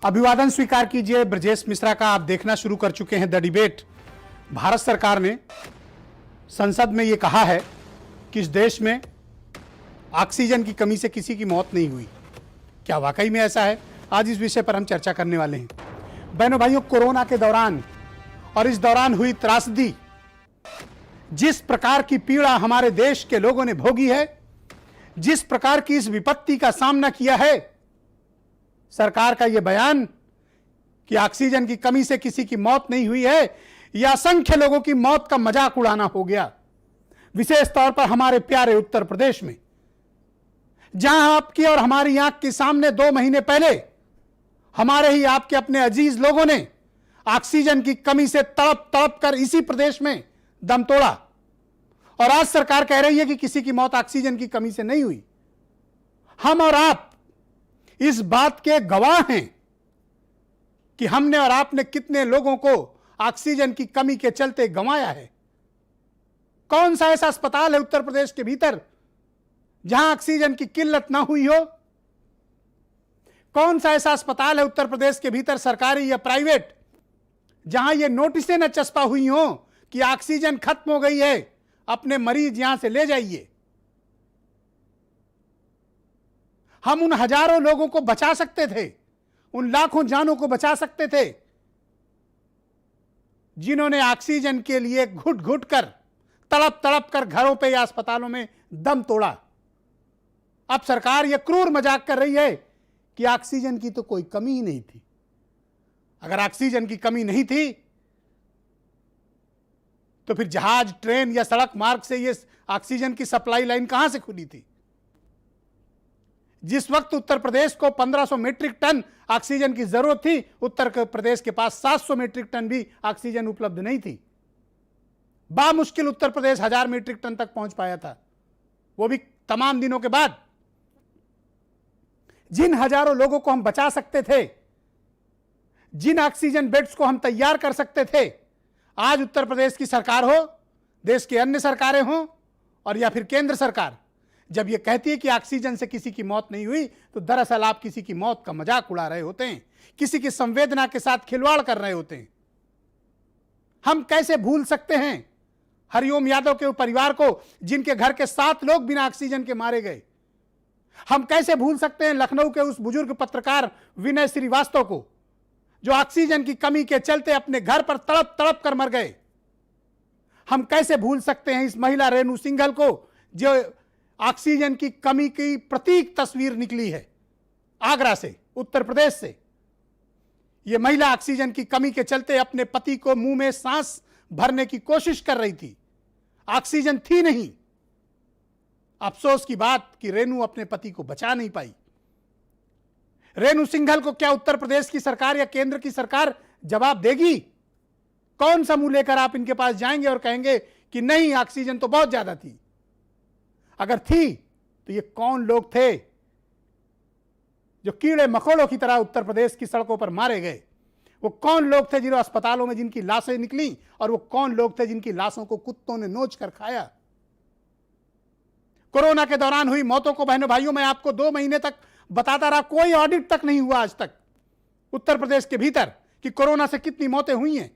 अभिवादन स्वीकार कीजिए ब्रजेश मिश्रा का। आप देखना शुरू कर चुके हैं द डिबेट। भारत सरकार ने संसद में यह कहा है कि इस देश में ऑक्सीजन की कमी से किसी की मौत नहीं हुई। क्या वाकई में ऐसा है? आज इस विषय पर हम चर्चा करने वाले हैं। बहनों भाइयों, कोरोना के दौरान और इस दौरान हुई त्रासदी, जिस प्रकार की पीड़ा हमारे देश के लोगों ने भोगी है, जिस प्रकार की इस विपत्ति का सामना किया है, सरकार का यह बयान कि ऑक्सीजन की कमी से किसी की मौत नहीं हुई है, यह असंख्य लोगों की मौत का मजाक उड़ाना हो गया। विशेष तौर पर हमारे प्यारे उत्तर प्रदेश में, जहां आपकी और हमारी आंख के सामने 2 महीने पहले हमारे ही आपके अपने अजीज लोगों ने ऑक्सीजन की कमी से तड़प तड़प कर इसी प्रदेश में दम तोड़ा, और आज सरकार कह रही है कि किसी की मौत ऑक्सीजन की कमी से नहीं हुई। हम और आप इस बात के गवाह हैं कि हमने और आपने कितने लोगों को ऑक्सीजन की कमी के चलते गंवाया है। कौन सा ऐसा अस्पताल है उत्तर प्रदेश के भीतर जहां ऑक्सीजन की किल्लत ना हुई हो? कौन सा ऐसा अस्पताल है उत्तर प्रदेश के भीतर, सरकारी या प्राइवेट, जहां ये नोटिसें न चस्पा हुई हो कि ऑक्सीजन खत्म हो गई है, अपने मरीज यहां से ले जाइए? हम उन हजारों लोगों को बचा सकते थे, उन लाखों जानों को बचा सकते थे जिन्होंने ऑक्सीजन के लिए घुट घुट कर, तड़प तड़प कर घरों पे या अस्पतालों में दम तोड़ा। अब सरकार यह क्रूर मजाक कर रही है कि ऑक्सीजन की तो कोई कमी ही नहीं थी। अगर ऑक्सीजन की कमी नहीं थी तो फिर जहाज, ट्रेन या सड़क मार्ग से ये ऑक्सीजन की सप्लाई लाइन कहां से खुली थी? जिस वक्त उत्तर प्रदेश को 1500 मीट्रिक टन ऑक्सीजन की जरूरत थी, उत्तर प्रदेश के पास 700 मीट्रिक टन भी ऑक्सीजन उपलब्ध नहीं थी। बामुश्किल उत्तर प्रदेश 1000 मीट्रिक टन तक पहुंच पाया था, वो भी तमाम दिनों के बाद। जिन हजारों लोगों को हम बचा सकते थे, जिन ऑक्सीजन बेड्स को हम तैयार कर सकते थे, आज उत्तर प्रदेश की सरकार हो, देश की अन्य सरकारें हों, और या फिर केंद्र सरकार जब यह कहती है कि ऑक्सीजन से किसी की मौत नहीं हुई, तो दरअसल आप किसी की मौत का मजाक उड़ा रहे होते हैं, किसी की संवेदना के साथ खिलवाड़ कर रहे होते हैं। हम कैसे भूल सकते हैं हरिओम यादव के परिवार को, जिनके घर के 7 लोग बिना ऑक्सीजन के मारे गए? हम कैसे भूल सकते हैं लखनऊ के उस बुजुर्ग पत्रकार विनय श्रीवास्तव को, जो ऑक्सीजन की कमी के चलते अपने घर पर तड़प तड़प कर मर गए? हम कैसे भूल सकते हैं इस महिला रेणु सिंघल को, जो ऑक्सीजन की कमी की प्रतीक तस्वीर निकली है आगरा से, उत्तर प्रदेश से। यह महिला ऑक्सीजन की कमी के चलते अपने पति को मुंह में सांस भरने की कोशिश कर रही थी, ऑक्सीजन थी नहीं। अफसोस की बात कि रेणु अपने पति को बचा नहीं पाई। रेणु सिंघल को क्या उत्तर प्रदेश की सरकार या केंद्र की सरकार जवाब देगी? कौन सा मुंह लेकर आप इनके पास जाएंगे और कहेंगे कि नहीं, ऑक्सीजन तो बहुत ज्यादा थी? अगर थी तो ये कौन लोग थे जो कीड़े मकोड़ों की तरह उत्तर प्रदेश की सड़कों पर मारे गए? वो कौन लोग थे जिन्होंने अस्पतालों में जिनकी लाशें निकली, और वो कौन लोग थे जिनकी लाशों को कुत्तों ने नोच कर खाया? कोरोना के दौरान हुई मौतों को बहनों भाइयों मैं आपको 2 महीने तक बताता रहा। कोई ऑडिट तक नहीं हुआ आज तक उत्तर प्रदेश के भीतर कि कोरोना से कितनी मौतें हुई हैं।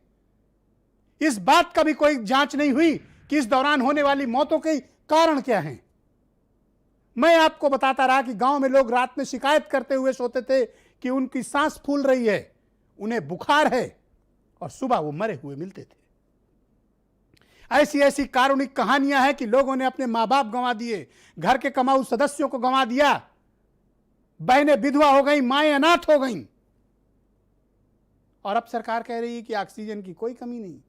इस बात का भी कोई जांच नहीं हुई कि इस दौरान होने वाली मौतों के कारण क्या हैं। मैं आपको बताता रहा कि गांव में लोग रात में शिकायत करते हुए सोते थे कि उनकी सांस फूल रही है, उन्हें बुखार है, और सुबह वो मरे हुए मिलते थे। ऐसी ऐसी कारुणिक कहानियां हैं कि लोगों ने अपने मां बाप गंवा दिए, घर के कमाऊ सदस्यों को गंवा दिया, बहनें विधवा हो गई, माएं अनाथ हो गईं, और अब सरकार कह रही है कि ऑक्सीजन की कोई कमी नहीं।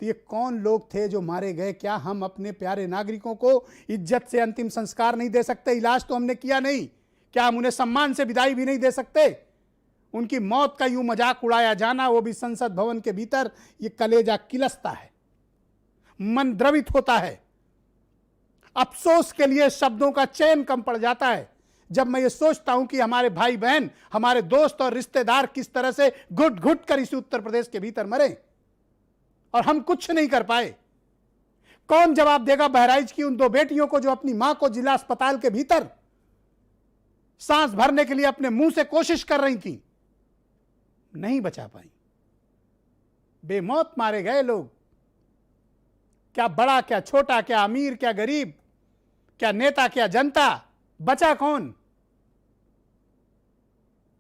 तो ये कौन लोग थे जो मारे गए? क्या हम अपने प्यारे नागरिकों को इज्जत से अंतिम संस्कार नहीं दे सकते? इलाज तो हमने किया नहीं, क्या हम उन्हें सम्मान से विदाई भी नहीं दे सकते? उनकी मौत का यूं मजाक उड़ाया जाना, वो भी संसद भवन के भीतर, ये कलेजा किलसता है, मन द्रवित होता है। अफसोस के लिए शब्दों का चयन कम पड़ जाता है जब मैं ये सोचता हूं कि हमारे भाई बहन, हमारे दोस्त और रिश्तेदार किस तरह से घुट घुट कर इसी उत्तर प्रदेश के भीतर मरे, और हम कुछ नहीं कर पाए। कौन जवाब देगा बहराइच की उन 2 बेटियों को जो अपनी मां को जिला अस्पताल के भीतर सांस भरने के लिए अपने मुंह से कोशिश कर रही थी? नहीं बचा पाई। बेमौत मारे गए लोग। क्या बड़ा, क्या छोटा, क्या अमीर, क्या गरीब, क्या नेता, क्या जनता, बचा कौन?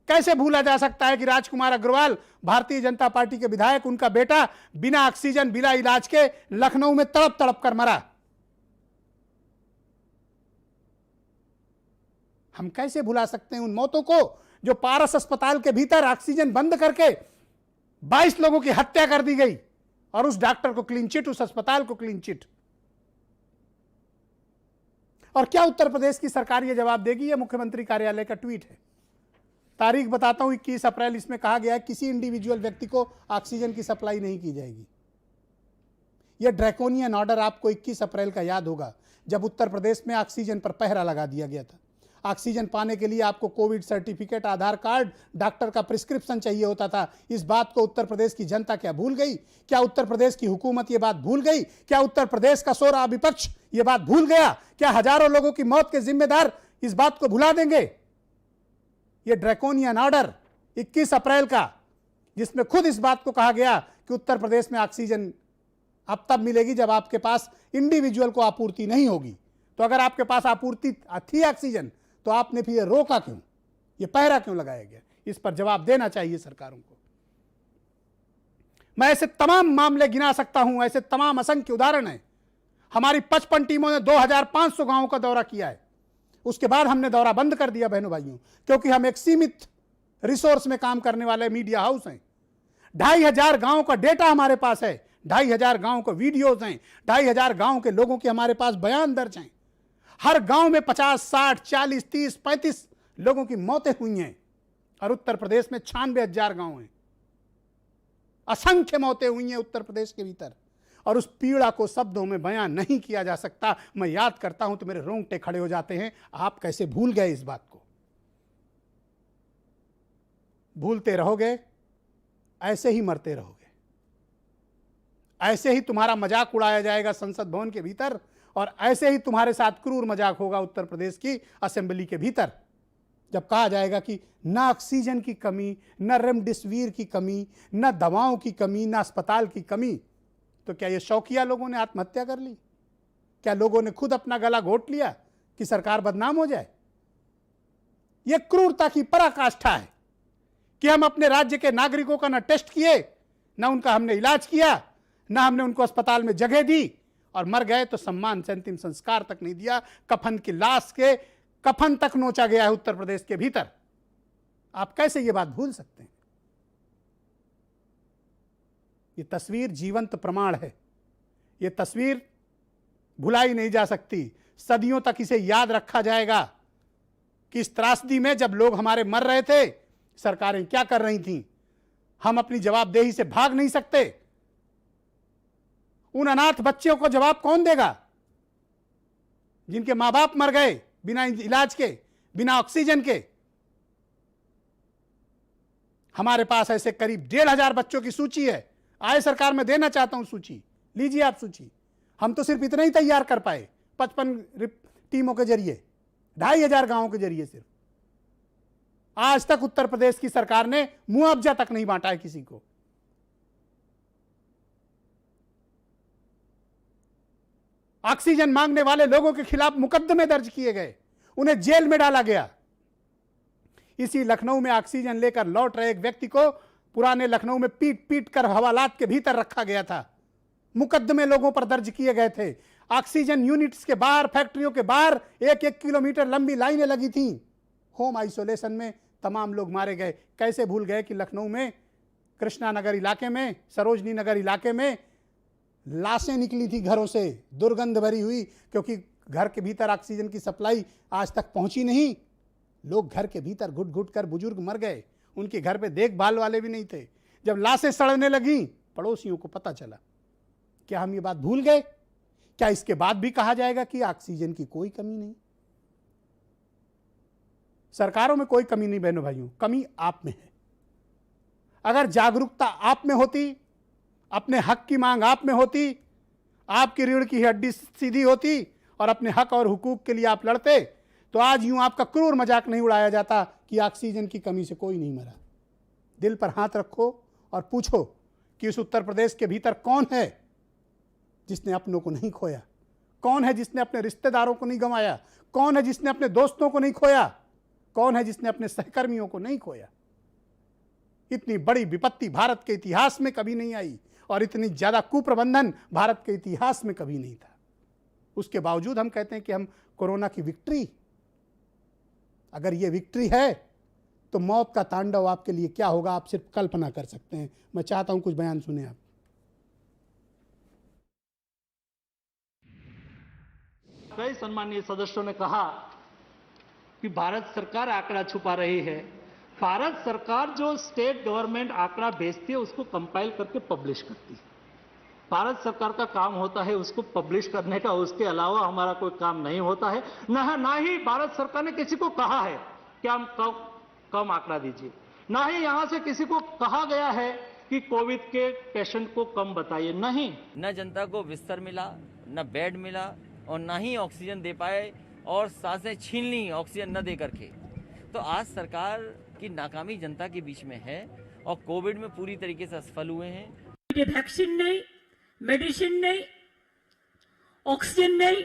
कैसे भूला जा सकता है कि राजकुमार अग्रवाल, भारतीय जनता पार्टी के विधायक, उनका बेटा बिना ऑक्सीजन, बिना इलाज के लखनऊ में तड़प तड़प कर मरा। हम कैसे भुला सकते हैं उन मौतों को जो पारस अस्पताल के भीतर ऑक्सीजन बंद करके 22 लोगों की हत्या कर दी गई और उस डॉक्टर को क्लीन चिट, उस अस्पताल को क्लीन चिट। और क्या उत्तर प्रदेश की सरकार यह जवाब देगी? यह मुख्यमंत्री कार्यालय का ट्वीट है, तारीख बताता हूं 21 अप्रैल। इसमें कहा गया है किसी इंडिविजुअल व्यक्ति को ऑक्सीजन की सप्लाई नहीं की जाएगी। यह ड्रैकोनियन ऑर्डर आपको 21 अप्रैल का याद होगा, जब उत्तर प्रदेश में ऑक्सीजन पर पहरा लगा दिया गया था। ऑक्सीजन पाने के लिए आपको कोविड सर्टिफिकेट, आधार कार्ड, डॉक्टर का प्रिस्क्रिप्शन चाहिए होता था। इस बात को उत्तर प्रदेश की जनता क्या भूल गई? क्या उत्तर प्रदेश की हुकूमत ये बात भूल गई? क्या उत्तर प्रदेश का सोरा विपक्ष ये बात भूल गया? क्या हजारों लोगों की मौत के जिम्मेदार इस बात को भुला देंगे? ये ड्रैकोनियन ऑर्डर 21 अप्रैल का, जिसमें खुद इस बात को कहा गया कि उत्तर प्रदेश में ऑक्सीजन अब तब मिलेगी जब आपके पास इंडिविजुअल को आपूर्ति नहीं होगी। तो अगर आपके पास आपूर्ति थी ऑक्सीजन, तो आपने फिर ये रोका क्यों? ये पहरा क्यों लगाया गया? इस पर जवाब देना चाहिए सरकारों को। मैं ऐसे तमाम मामले गिना सकता हूं, ऐसे तमाम असंख्य उदाहरण हैं। हमारी 55 टीमों ने 2500 गांवों का दौरा किया है। उसके बाद हमने दौरा बंद कर दिया बहनों भाइयों, क्योंकि हम एक सीमित रिसोर्स में काम करने वाले मीडिया हाउस हैं। 2500 गांवों का डेटा हमारे पास है, 2500 गांवों के वीडियोज हैं, 2500 गांवों के लोगों के हमारे पास बयान दर्ज हैं। हर गांव में 50, 60, 40, 30, 35 लोगों की मौतें हुई हैं और उत्तर प्रदेश में 96,000 गांव हैं। असंख्य मौतें हुई हैं उत्तर प्रदेश के भीतर, और उस पीड़ा को शब्दों में बयान नहीं किया जा सकता। मैं याद करता हूं तो मेरे रोंगटे खड़े हो जाते हैं। आप कैसे भूल गए इस बात को? भूलते रहोगे, ऐसे ही मरते रहोगे, ऐसे ही तुम्हारा मजाक उड़ाया जाएगा संसद भवन के भीतर, और ऐसे ही तुम्हारे साथ क्रूर मजाक होगा उत्तर प्रदेश की असेंबली के भीतर, जब कहा जाएगा कि न ऑक्सीजन की कमी, न रेमडेसिविर की कमी, न दवाओं की कमी, न अस्पताल की कमी। तो क्या ये शौकिया लोगों ने आत्महत्या कर ली? क्या लोगों ने खुद अपना गला घोट लिया कि सरकार बदनाम हो जाए? यह क्रूरता की पराकाष्ठा है कि हम अपने राज्य के नागरिकों का न टेस्ट किए, न उनका हमने इलाज किया, न हमने उनको अस्पताल में जगह दी, और मर गए तो सम्मान से अंतिम संस्कार तक नहीं दिया। कफन की लाश के कफन तक नोचा गया है उत्तर प्रदेश के भीतर। आप कैसे ये बात भूल सकते हैं? ये तस्वीर जीवंत प्रमाण है। ये तस्वीर भुलाई नहीं जा सकती। सदियों तक इसे याद रखा जाएगा कि इस त्रासदी में जब लोग हमारे मर रहे थे, सरकारें क्या कर रही थीं। हम अपनी जवाबदेही से भाग नहीं सकते। उन अनाथ बच्चों को जवाब कौन देगा जिनके मां बाप मर गए बिना इलाज के, बिना ऑक्सीजन के? हमारे पास ऐसे करीब 1,500 बच्चों की सूची है। आए सरकार में देना चाहता हूं सूची, लीजिए आप सूची। हम तो सिर्फ इतना ही तैयार कर पाए 55 टीमों के जरिए, 2,500 गांवों के जरिए। सिर्फ आज तक उत्तर प्रदेश की सरकार ने मुआवजा तक नहीं बांटा है किसी को। ऑक्सीजन मांगने वाले लोगों के खिलाफ मुकदमे दर्ज किए गए, उन्हें जेल में डाला गया। इसी लखनऊ में ऑक्सीजन लेकर लौट रहे एक व्यक्ति को पुराने लखनऊ में पीट पीट कर हवालात के भीतर रखा गया था। मुकदमे लोगों पर दर्ज किए गए थे। ऑक्सीजन यूनिट्स के बाहर, फैक्ट्रियों के बाहर 1-1 किलोमीटर लंबी लाइनें लगी थीं। होम आइसोलेशन में तमाम लोग मारे गए। कैसे भूल गए कि लखनऊ में कृष्णा नगर इलाके में, सरोजनी नगर इलाके में लाशें निकली थी घरों से, दुर्गंध भरी हुई, क्योंकि घर के भीतर ऑक्सीजन की सप्लाई आज तक पहुंची नहीं। लोग घर के भीतर घुट घुट कर बुजुर्ग मर गए, उनके घर पे देखभाल वाले भी नहीं थे। जब लाशें सड़ने लगी, पड़ोसियों को पता चला। क्या हम ये बात भूल गए? क्या इसके बाद भी कहा जाएगा कि ऑक्सीजन की कोई कमी नहीं? सरकारों में कोई कमी नहीं बहनों भाइयों, कमी आप में है। अगर जागरूकता आप में होती, अपने हक की मांग आप में होती, आपकी रीढ़ की हड्डी सीधी होती और अपने हक और हुकूक के लिए आप लड़ते, तो आज यूं आपका क्रूर मजाक नहीं उड़ाया जाता कि ऑक्सीजन की कमी से कोई नहीं मरा। दिल पर हाथ रखो और पूछो कि इस उत्तर प्रदेश के भीतर कौन है जिसने अपनों को नहीं खोया, कौन है जिसने अपने रिश्तेदारों को नहीं गंवाया, कौन है जिसने अपने दोस्तों को नहीं खोया, कौन है जिसने अपने सहकर्मियों को नहीं खोया। इतनी बड़ी विपत्ति भारत के इतिहास में कभी नहीं आई और इतनी ज्यादा कुप्रबंधन भारत के इतिहास में कभी नहीं था। उसके बावजूद हम कहते हैं कि हम कोरोना की विक्ट्री, अगर ये विक्ट्री है तो मौत का तांडव आपके लिए क्या होगा आप सिर्फ कल्पना कर सकते हैं। मैं चाहता हूं कुछ बयान सुने आप। कई सम्मानीय सदस्यों ने कहा कि भारत सरकार आंकड़ा छुपा रही है। भारत सरकार जो स्टेट गवर्नमेंट आंकड़ा भेजती है उसको कंपाइल करके पब्लिश करती है। भारत सरकार का काम होता है उसको पब्लिश करने का, उसके अलावा हमारा कोई काम नहीं होता है। ना ही भारत सरकार ने किसी को कहा है कि हम कम आंकड़ा दीजिए, ना ही यहां से किसी को कहा गया है कि कोविड के पेशेंट को कम बताइए। नहीं, न जनता को बिस्तर मिला, न बेड मिला और न ही ऑक्सीजन दे पाए और सांसें छीन ली ऑक्सीजन न दे करके। तो आज सरकार की नाकामी जनता के बीच में है और कोविड में पूरी तरीके से असफल हुए हैं। वैक्सीन नहीं, मेडिसिन नहीं, ऑक्सीजन नहीं,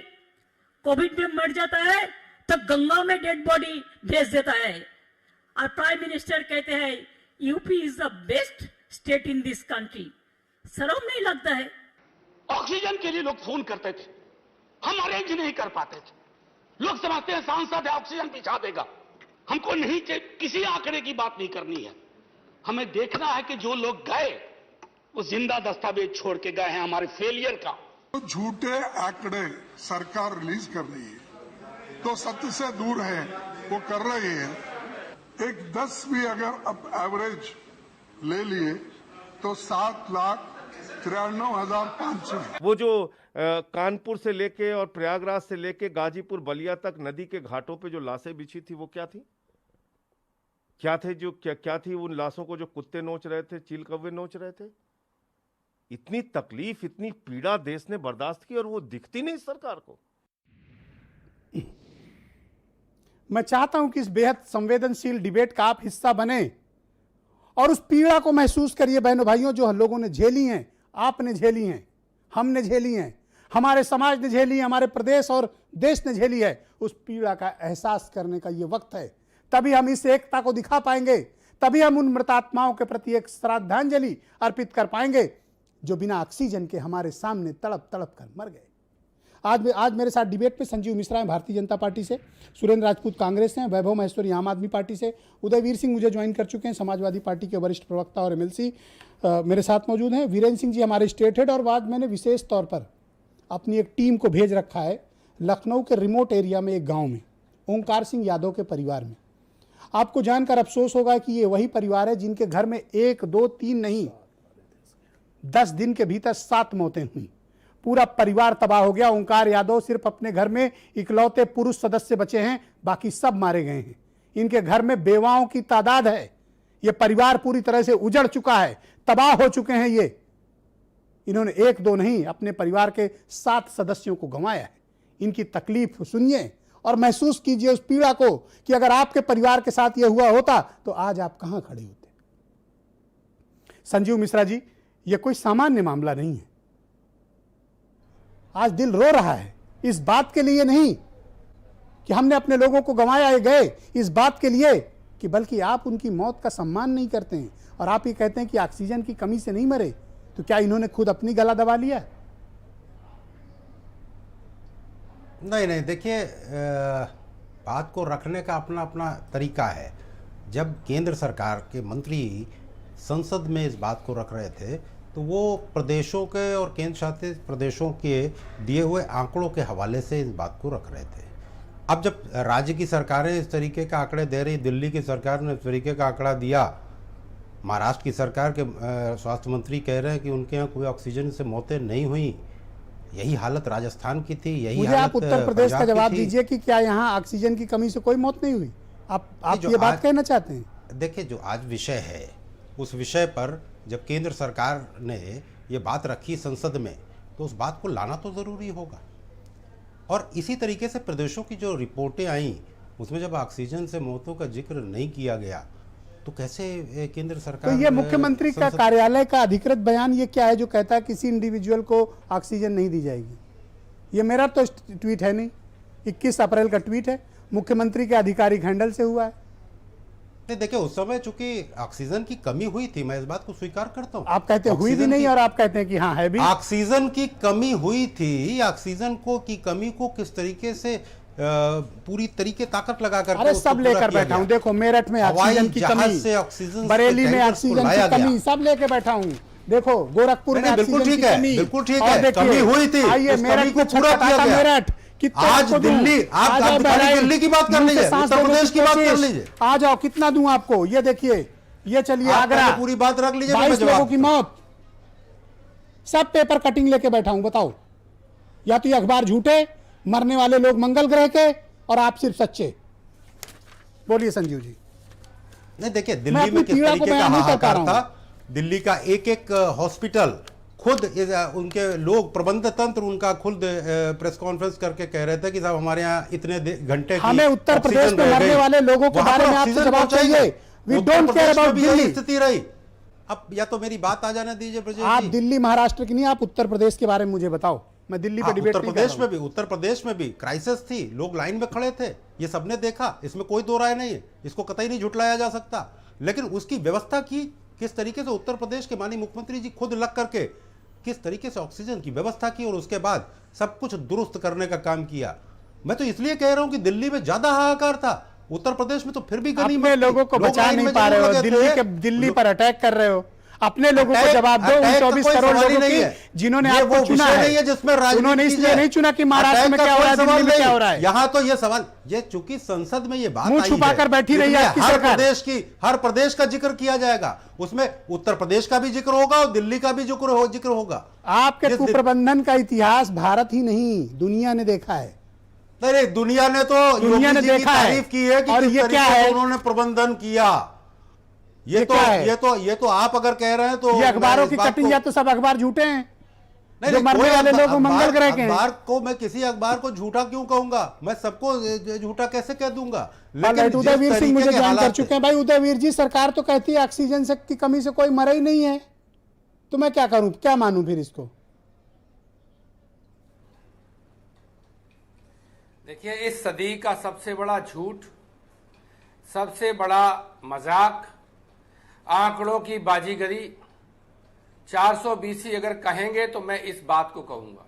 कोविड में मर जाता है तो गंगा में डेड बॉडी भेज देता है और प्राइम मिनिस्टर कहते हैं UP is the best state in this country. शर्म नहीं लगता है? ऑक्सीजन के लिए लोग फोन करते थे, हम अरेंज नहीं कर पाते थे। लोग समझते हैं सांसद है ऑक्सीजन पहुंचा देगा। हमको नहीं, किसी आंकड़े की बात नहीं करनी है, हमें देखना है कि जो लोग गए वो जिंदा दस्तावेज छोड़ के गए हैं हमारे फेलियर का। तो झूठे आंकड़े सरकार रिलीज कर रही है तो सत्य से दूर है, वो कर रही है। एक 10 भी अगर अब एवरेज ले लिए तो 7,93,500। वो जो कानपुर से लेके और प्रयागराज से लेके गाजीपुर बलिया तक नदी के घाटों पे जो लाशें बिछी थी वो क्या थी? क्या थी उन लाशों को जो कुत्ते नोच रहे थे, चील कौवे नोच रहे थे? इतनी तकलीफ, इतनी पीड़ा देश ने बर्दाश्त की और वो दिखती नहीं सरकार को। मैं चाहता हूं कि इस बेहद संवेदनशील डिबेट का आप हिस्सा बने और उस पीड़ा को महसूस करिए बहनों भाइयों, जो लोगों ने झेली हैं, आपने झेली हैं, हमने झेली हैं, हमारे समाज ने झेली है, हमारे प्रदेश और देश ने झेली है। उस पीड़ा का एहसास करने का ये वक्त है, तभी हम इस एकता को दिखा पाएंगे, तभी हम उन मृतात्माओं के प्रति एक श्रद्धांजलि अर्पित कर पाएंगे जो बिना ऑक्सीजन के हमारे सामने तड़प तड़प कर मर गए। आज मेरे साथ डिबेट में संजीव मिश्रा हैं भारतीय जनता पार्टी से, सुरेंद्र राजपूत कांग्रेस से, वैभव महेश्वरी आम आदमी पार्टी से, उदयवीर सिंह मुझे ज्वाइन कर चुके हैं, समाजवादी पार्टी के वरिष्ठ प्रवक्ता और एमएलसी मेरे साथ मौजूद हैं, वीरेंद्र सिंह जी हमारे स्टेट हेड, और आज मैंने विशेष तौर पर अपनी एक टीम को भेज रखा है लखनऊ के रिमोट एरिया में एक गाँव में, ओंकार सिंह यादव के परिवार में। आपको जानकर अफसोस होगा कि ये वही परिवार है जिनके घर में 1, 2, 3 नहीं 10 दिन के भीतर 7 मौतें हुई। पूरा परिवार तबाह हो गया। ओंकार यादव सिर्फ अपने घर में इकलौते पुरुष सदस्य बचे हैं, बाकी सब मारे गए हैं। इनके घर में बेवाओं की तादाद है। यह परिवार पूरी तरह से उजड़ चुका है, तबाह हो चुके हैं। ये इन्होंने 1, 2 नहीं, अपने परिवार के 7 सदस्यों को गंवाया है। इनकी तकलीफ सुनिए और महसूस कीजिए उस पीड़ा को कि अगर आपके परिवार के साथ यह हुआ होता तो आज आप कहां खड़े होते। संजीव मिश्रा जी, यह कोई सामान्य मामला नहीं है। आज दिल रो रहा है इस बात के लिए नहीं कि हमने अपने लोगों को गंवाया या गए, इस बात के लिए कि बल्कि आप उनकी मौत का सम्मान नहीं करते हैं और आप ये कहते हैं कि ऑक्सीजन की कमी से नहीं मरे। तो क्या इन्होंने खुद अपनी गला दबा लिया? नहीं, देखिए, बात को रखने का अपना अपना तरीका है। जब केंद्र सरकार के मंत्री संसद में इस बात को रख रहे थे तो वो प्रदेशों के और केंद्र शासित प्रदेशों के दिए हुए आंकड़ों के हवाले से इस बात को रख रहे थे। अब जब राज्य की सरकारें इस तरीके का आंकड़े दे रही, दिल्ली की सरकार ने इस तरीके का आंकड़ा दिया, महाराष्ट्र की सरकार के स्वास्थ्य मंत्री कह रहे हैं कि उनके यहाँ कोई ऑक्सीजन से मौतें नहीं हुई, यही हालत राजस्थान की थी, यही मुझे हालत आप उत्तर प्रदेश का जवाब दीजिए कि क्या यहाँ ऑक्सीजन की कमी से कोई मौत नहीं हुई? आप ये बात कहना चाहते हैं? देखिए, जो आज विषय है उस विषय पर जब केंद्र सरकार ने ये बात रखी संसद में तो उस बात को लाना तो ज़रूरी होगा। और इसी तरीके से प्रदेशों की जो रिपोर्टें आई उसमें जब ऑक्सीजन से मौतों का जिक्र नहीं किया गया तो कैसे केंद्र तो सरकार ये मुख्यमंत्री का कार्यालय का अधिकृत बयान ये क्या है जो कहता है किसी इंडिविजुअल को ऑक्सीजन नहीं दी जाएगी? ये मेरा तो ट्वीट है नहीं, 21 अप्रैल का ट्वीट है, मुख्यमंत्री के आधिकारिक हैंडल से हुआ है। नहीं, देखिए उस समय चूंकि ऑक्सीजन की कमी हुई थी, मैं इस बात को स्वीकार करता हूँ। आप कहते हैं हुई भी नहीं और आप कहते हैं कि हाँ है भी। ऑक्सीजन की कमी हुई थी, ऑक्सीजन को की कमी को किस तरीके से पूरी तरीके ताकत लगा कर अरे सब लेकर बैठा हूँ, देखो मेरठ में ऑक्सीजन की कमी, बरेली में ऑक्सीजन की कमी, सब लेके बैठा हूँ। देखो गोरखपुर में बिल्कुल ठीक है, बिल्कुल ठीक है, कमी हुई थी, आइए मेरठ को पूरा किया गया। मेरठ आज दिल्ली, आप दिल्ली की बात कर लीजिए, उत्तर प्रदेश की बात कर लीजिए, आ जाओ कितना दूं आपको, ये देखिए, ये चलिए आगरा, पूरी बात रख लीजिए, 22 लोगों की मौत, सब पेपर कटिंग लेके बैठा हूं। बताओ, या तो ये अखबार झूठे, मरने वाले लोग मंगल ग्रह के और आप सिर्फ सच्चे। बोलिए संजीव जी। नहीं देखिए, दिल्ली में किस तरीके का हाहाकार था, दिल्ली का एक एक हॉस्पिटल खुद उनके लोग, प्रबंध तंत्र उनका खुद प्रेस कॉन्फ्रेंस करके कह रहे थे कि साहब हमारे यहाँ इतने घंटे हमें उत्तर प्रदेश में मरने वाले लोगों के बारे में आपसे जवाब चाहिए। We don't care about Delhi. स्थिति रही। अब या तो मेरी बात आ जाने दीजिए ब्रजेश जी। आप दिल्ली महाराष्ट्र की नहीं, आप उत्तर प्रदेश के बारे में मुझे बताओ। मैं दिल्ली पे डिबेट नहीं कर रहा हूं। उत्तर प्रदेश में भी क्राइसिस थी, लोग लाइन में खड़े थे, ये सबने देखा, इसमें कोई दो राय नहीं है, इसको कतई नहीं झुटलाया जा सकता। लेकिन उसकी व्यवस्था की किस तरीके से उत्तर प्रदेश के माननीय मुख्यमंत्री जी खुद लग करके किस तरीके से ऑक्सीजन की व्यवस्था की और उसके बाद सब कुछ दुरुस्त करने का काम किया। मैं तो इसलिए कह रहा हूं कि दिल्ली में ज्यादा हाहाकार था, उत्तर प्रदेश में तो फिर भी अपने लोगों को बचा नहीं पा रहे हो, दिल्ली पर अटैक कर रहे हो। अपने लोगों को जवाब दो, उन 24 करोड़ लोगों की जिन्होंने आपको चुना है, जिसमें उन्होंने इसलिए नहीं चुना कि महाराष्ट्र में क्या हो रहा है, दिल्ली में क्या हो रहा है। यहाँ तो ये सवाल, ये चूंकि संसद में ये बात मुंह छुपाकर बैठी रही है आपकी सरकार। हर प्रदेश का जिक्र किया जाएगा, उसमें उत्तर प्रदेश का भी जिक्र होगा और दिल्ली का भी जिक्र होगा। आपके कुप्रबंधन का इतिहास भारत ही नहीं दुनिया ने देखा है। नहीं, दुनिया ने देखा है, तारीफ की है कि और ये क्या है, उन्होंने प्रबंधन किया। ये तो आप अगर कह रहे हैं तो ये अखबारों की कटिंग, या तो सब अखबार झूठे हैं, जो मरने वाले लोग मंगल ग्रह के हैं। अखबार को मैं किसी अखबार को झूठा क्यों कहूंगा? मैं सबको झूठा कैसे कह दूंगा? लेकिन उदयवीर सिंह मुझे ज्वाइन कर चुके हैं। भाई उदयवीर जी, सरकार तो कहती है ऑक्सीजन की कमी से कोई मरा ही नहीं है, तो मैं क्या करूं, क्या मानूं फिर इसको? देखिए, इस सदी का सबसे बड़ा झूठ, सबसे बड़ा मजाक, आंकड़ों की बाजीगरी, 420 ही अगर कहेंगे तो मैं इस बात को कहूंगा।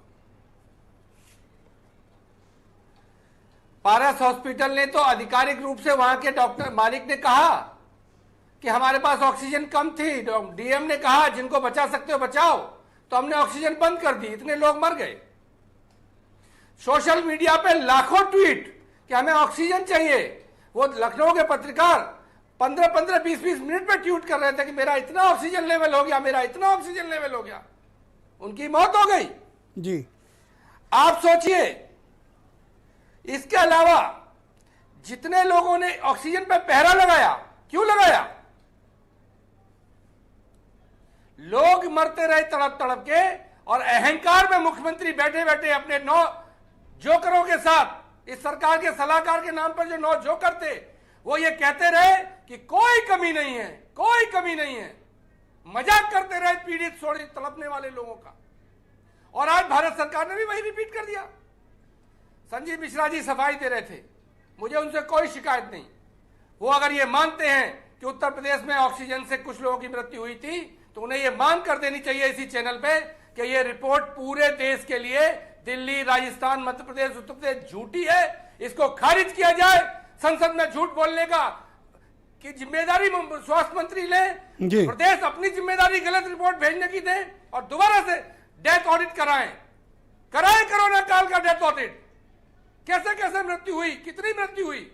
पारस हॉस्पिटल ने तो आधिकारिक रूप से वहां के डॉक्टर मालिक ने कहा कि हमारे पास ऑक्सीजन कम थी, डीएम ने कहा जिनको बचा सकते हो बचाओ, तो हमने ऑक्सीजन बंद कर दी, इतने लोग मर गए। सोशल मीडिया पे लाखों ट्वीट कि हमें ऑक्सीजन चाहिए। वो लखनऊ के पत्रकार 15-15, 20-20 मिनट में ट्वीट कर रहे थे कि मेरा इतना ऑक्सीजन लेवल हो गया, मेरा इतना ऑक्सीजन लेवल हो गया। उनकी मौत हो गई जी। आप सोचिए, इसके अलावा जितने लोगों ने ऑक्सीजन पे पहरा लगाया, क्यों लगाया? लोग मरते रहे तड़प तड़प के, और अहंकार में मुख्यमंत्री बैठे बैठे अपने 9 जोकरों के साथ, इस सरकार के सलाहकार के नाम पर जो 9 जोकर थे, वो ये कहते रहे कि कोई कमी नहीं है, कोई कमी नहीं है। मजाक करते रहे पीड़ित शोषित तड़पने वाले लोगों का। और आज भारत सरकार ने भी वही रिपीट कर दिया। संजीव मिश्रा जी सफाई दे रहे थे, मुझे उनसे कोई शिकायत नहीं। वो अगर ये मानते हैं कि उत्तर प्रदेश में ऑक्सीजन से कुछ लोगों की मृत्यु हुई थी, तो उन्हें ये मान कर देनी चाहिए इसी चैनल पे कि ये रिपोर्ट पूरे देश के लिए, दिल्ली, राजस्थान, मध्य प्रदेश, उत्तर प्रदेश झूठी है, इसको खारिज किया जाए। संसद में झूठ बोलने का की जिम्मेदारी स्वास्थ्य मंत्री ले, प्रदेश अपनी जिम्मेदारी गलत रिपोर्ट भेजने की दे और दोबारा से डेथ ऑडिट कराएं कोरोना काल का डेथ ऑडिट। कैसे कैसे मृत्यु हुई, कितनी मृत्यु हुई?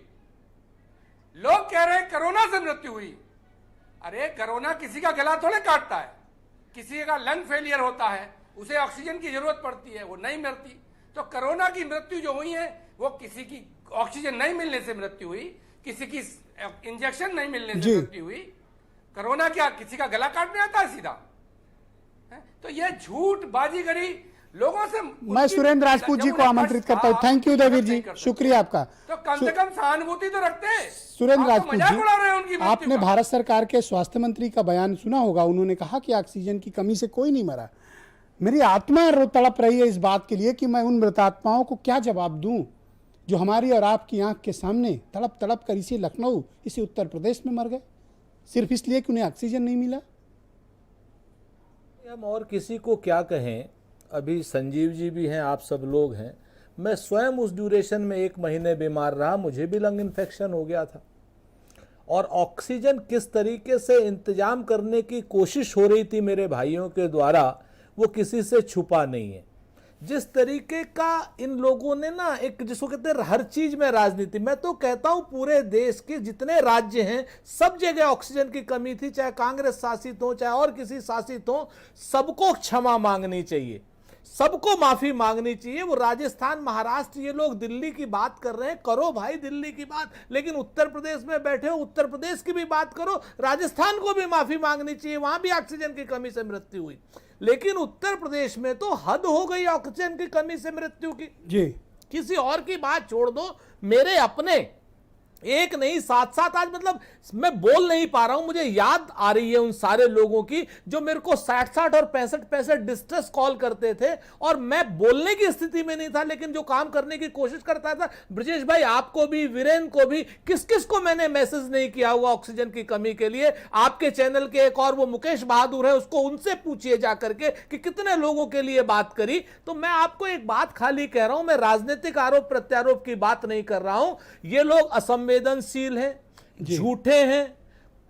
लोग कह रहे हैं कोरोना से मृत्यु हुई। अरे कोरोना किसी का गला थोड़े काटता है, किसी का लंग फेलियर होता है, उसे ऑक्सीजन की जरूरत पड़ती है, वो नहीं मरती। तो कोरोना की मृत्यु जो हुई है वो किसी की ऑक्सीजन नहीं मिलने से मृत्यु हुई, किसी की इंजेक्शन नहीं मिलने से मृत्यु हुई। कोरोना क्या किसी का गला काटने आता है सीधा? तो ये झूठ बाजीगरी लोगों से मैं सुरेंद्र राजपूत जी को आमंत्रित करता हूँ। थैंक यू उदयवीर जी, शुक्रिया आपका। तो कम से कम सहानुभूति तो रखते हैं। सुरेंद्र आप तो राजपूत मजाक उड़ा रहे हैं उनकी जी, मृत्यु आपने का। भारत सरकार के स्वास्थ्य मंत्री का बयान सुना होगा। उन्होंने कहा कि ऑक्सीजन की कमी से कोई नहीं मरा। मेरी आत्मा तड़प रही है इस बात के लिए कि मैं उन मृतात्माओं को क्या जवाब दूं जो हमारी और आपकी आंख के सामने तड़प तड़प कर इसी लखनऊ, इसी उत्तर प्रदेश में मर गए, सिर्फ इसलिए कि उन्हें ऑक्सीजन नहीं मिला। हम और किसी को क्या कहें, अभी संजीव जी भी हैं, आप सब लोग हैं। मैं स्वयं उस ड्यूरेशन में 1 महीने बीमार रहा, मुझे भी लंग इन्फेक्शन हो गया था। और ऑक्सीजन किस तरीके से इंतजाम करने की कोशिश हो रही थी मेरे भाइयों के द्वारा, वो किसी से छुपा नहीं है। जिस तरीके का इन लोगों ने ना, एक जिसको कहते हैं हर चीज में राजनीति, मैं तो कहता हूं पूरे देश के जितने राज्य हैं सब जगह ऑक्सीजन की कमी थी, चाहे कांग्रेस शासित हो चाहे और किसी शासित हो, सबको क्षमा मांगनी चाहिए, सबको माफी मांगनी चाहिए। वो राजस्थान, महाराष्ट्र, ये लोग दिल्ली की बात कर रहे हैं, करो भाई दिल्ली की बात, लेकिन उत्तर प्रदेश में बैठे हो, उत्तर प्रदेश की भी बात करो, राजस्थान को भी माफी मांगनी चाहिए, वहां भी ऑक्सीजन की कमी से मृत्यु हुई। लेकिन उत्तर प्रदेश में तो हद हो गई ऑक्सीजन की कमी से मृत्यु की जी। किसी और की बात छोड़ दो, मेरे अपने एक नहीं 7-7 आज, मतलब मैं बोल नहीं पा रहा हूं, मुझे याद आ रही है उन सारे लोगों की जो मेरे को 60-60 और 65-65 डिस्ट्रेस कॉल करते थे और मैं बोलने की स्थिति में नहीं था, लेकिन जो काम करने की कोशिश करता था। ब्रजेश भाई, आपको भी, वीरेन को भी, किस किस को मैंने मैसेज नहीं किया हुआ ऑक्सीजन की कमी के लिए। आपके चैनल के एक और वो मुकेश बहादुर है, उसको उनसे पूछिए जाकर के कि कितने लोगों के लिए बात करी। तो मैं आपको एक बात खाली कह रहा हूं, मैं राजनीतिक आरोप प्रत्यारोप की बात नहीं कर रहा हूं। ये लोग असंवेदनशील हैं, झूठे हैं,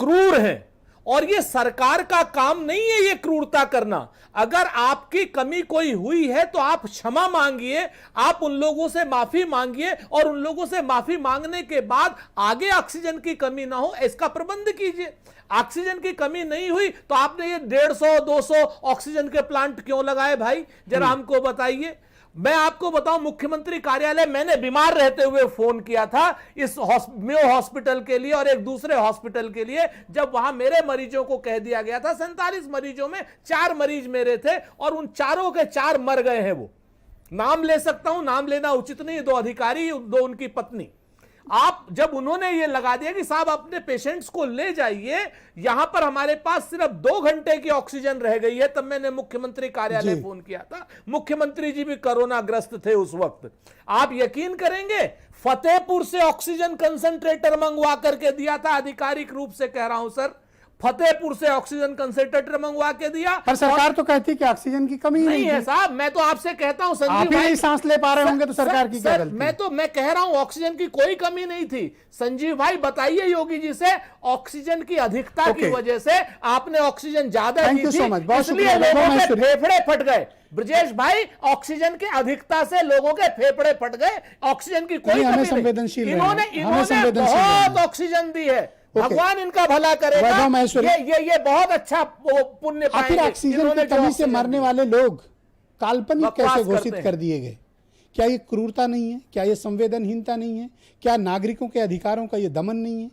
क्रूर हैं, और ये सरकार का काम नहीं है ये क्रूरता करना। अगर आपकी कमी कोई हुई है तो आप क्षमा मांगिए, आप उन लोगों से माफी मांगिए, और उन लोगों से माफी मांगने के बाद आगे ऑक्सीजन की कमी ना हो इसका प्रबंध कीजिए। ऑक्सीजन की कमी नहीं हुई तो आपने ये 150-200 ऑक्सीजन के प्लांट क्यों लगाए भाई, जरा हमको बताइए। मैं आपको बताऊं, मुख्यमंत्री कार्यालय मैंने बीमार रहते हुए फोन किया था इस मेयो हॉस्पिटल के लिए और एक दूसरे हॉस्पिटल के लिए, जब वहां मेरे मरीजों को कह दिया गया था, 47 मरीजों में 4 मरीज मेरे थे और उन चारों के 4 मर गए हैं। वो नाम ले सकता हूं, नाम लेना उचित नहीं, 2 अधिकारी, 2 उनकी पत्नी। आप जब उन्होंने ये लगा दिया कि साहब अपने पेशेंट्स को ले जाइए, यहां पर हमारे पास सिर्फ 2 घंटे की ऑक्सीजन रह गई है, तब मैंने मुख्यमंत्री कार्यालय फोन किया था। मुख्यमंत्री जी भी कोरोना ग्रस्त थे उस वक्त। आप यकीन करेंगे, फतेहपुर से ऑक्सीजन कंसंट्रेटर मंगवा करके दिया था, आधिकारिक रूप से कह रहा हूं सर, फतेहपुर से ऑक्सीजन कंसंट्रेटर मंगवा के दिया। पर सरकार तो कहती है कि ऑक्सीजन की कमी नहीं है साहब, मैं तो आपसे कहता हूं संजीव आप ही भाई, नहीं सांस ले पा रहे होंगे तो सरकार की क्या गलती? मैं कह रहा हूं ऑक्सीजन की कोई कमी नहीं थी। संजीव भाई बताइए योगी जी से, ऑक्सीजन की अधिकता की वजह से आपने ऑक्सीजन ज्यादा दी थी, इसलिए लोगों के फेफड़े फट गए। ब्रजेश भाई, ऑक्सीजन की अधिकता से लोगों के फेफड़े फट गए, ऑक्सीजन की कोई कमी नहीं। इन्होंने बहुत ऑक्सीजन दी है, भगवान इनका भला करेगा, ये बहुत अच्छा पुण्य पाएंगे। आखिर ऑक्सीजन की कमी से मरने वाले लोग काल्पनिक कैसे घोषित कर दिए गए? क्या ये क्रूरता नहीं है? क्या ये संवेदनहीनता नहीं है? क्या नागरिकों के अधिकारों का ये दमन नहीं है?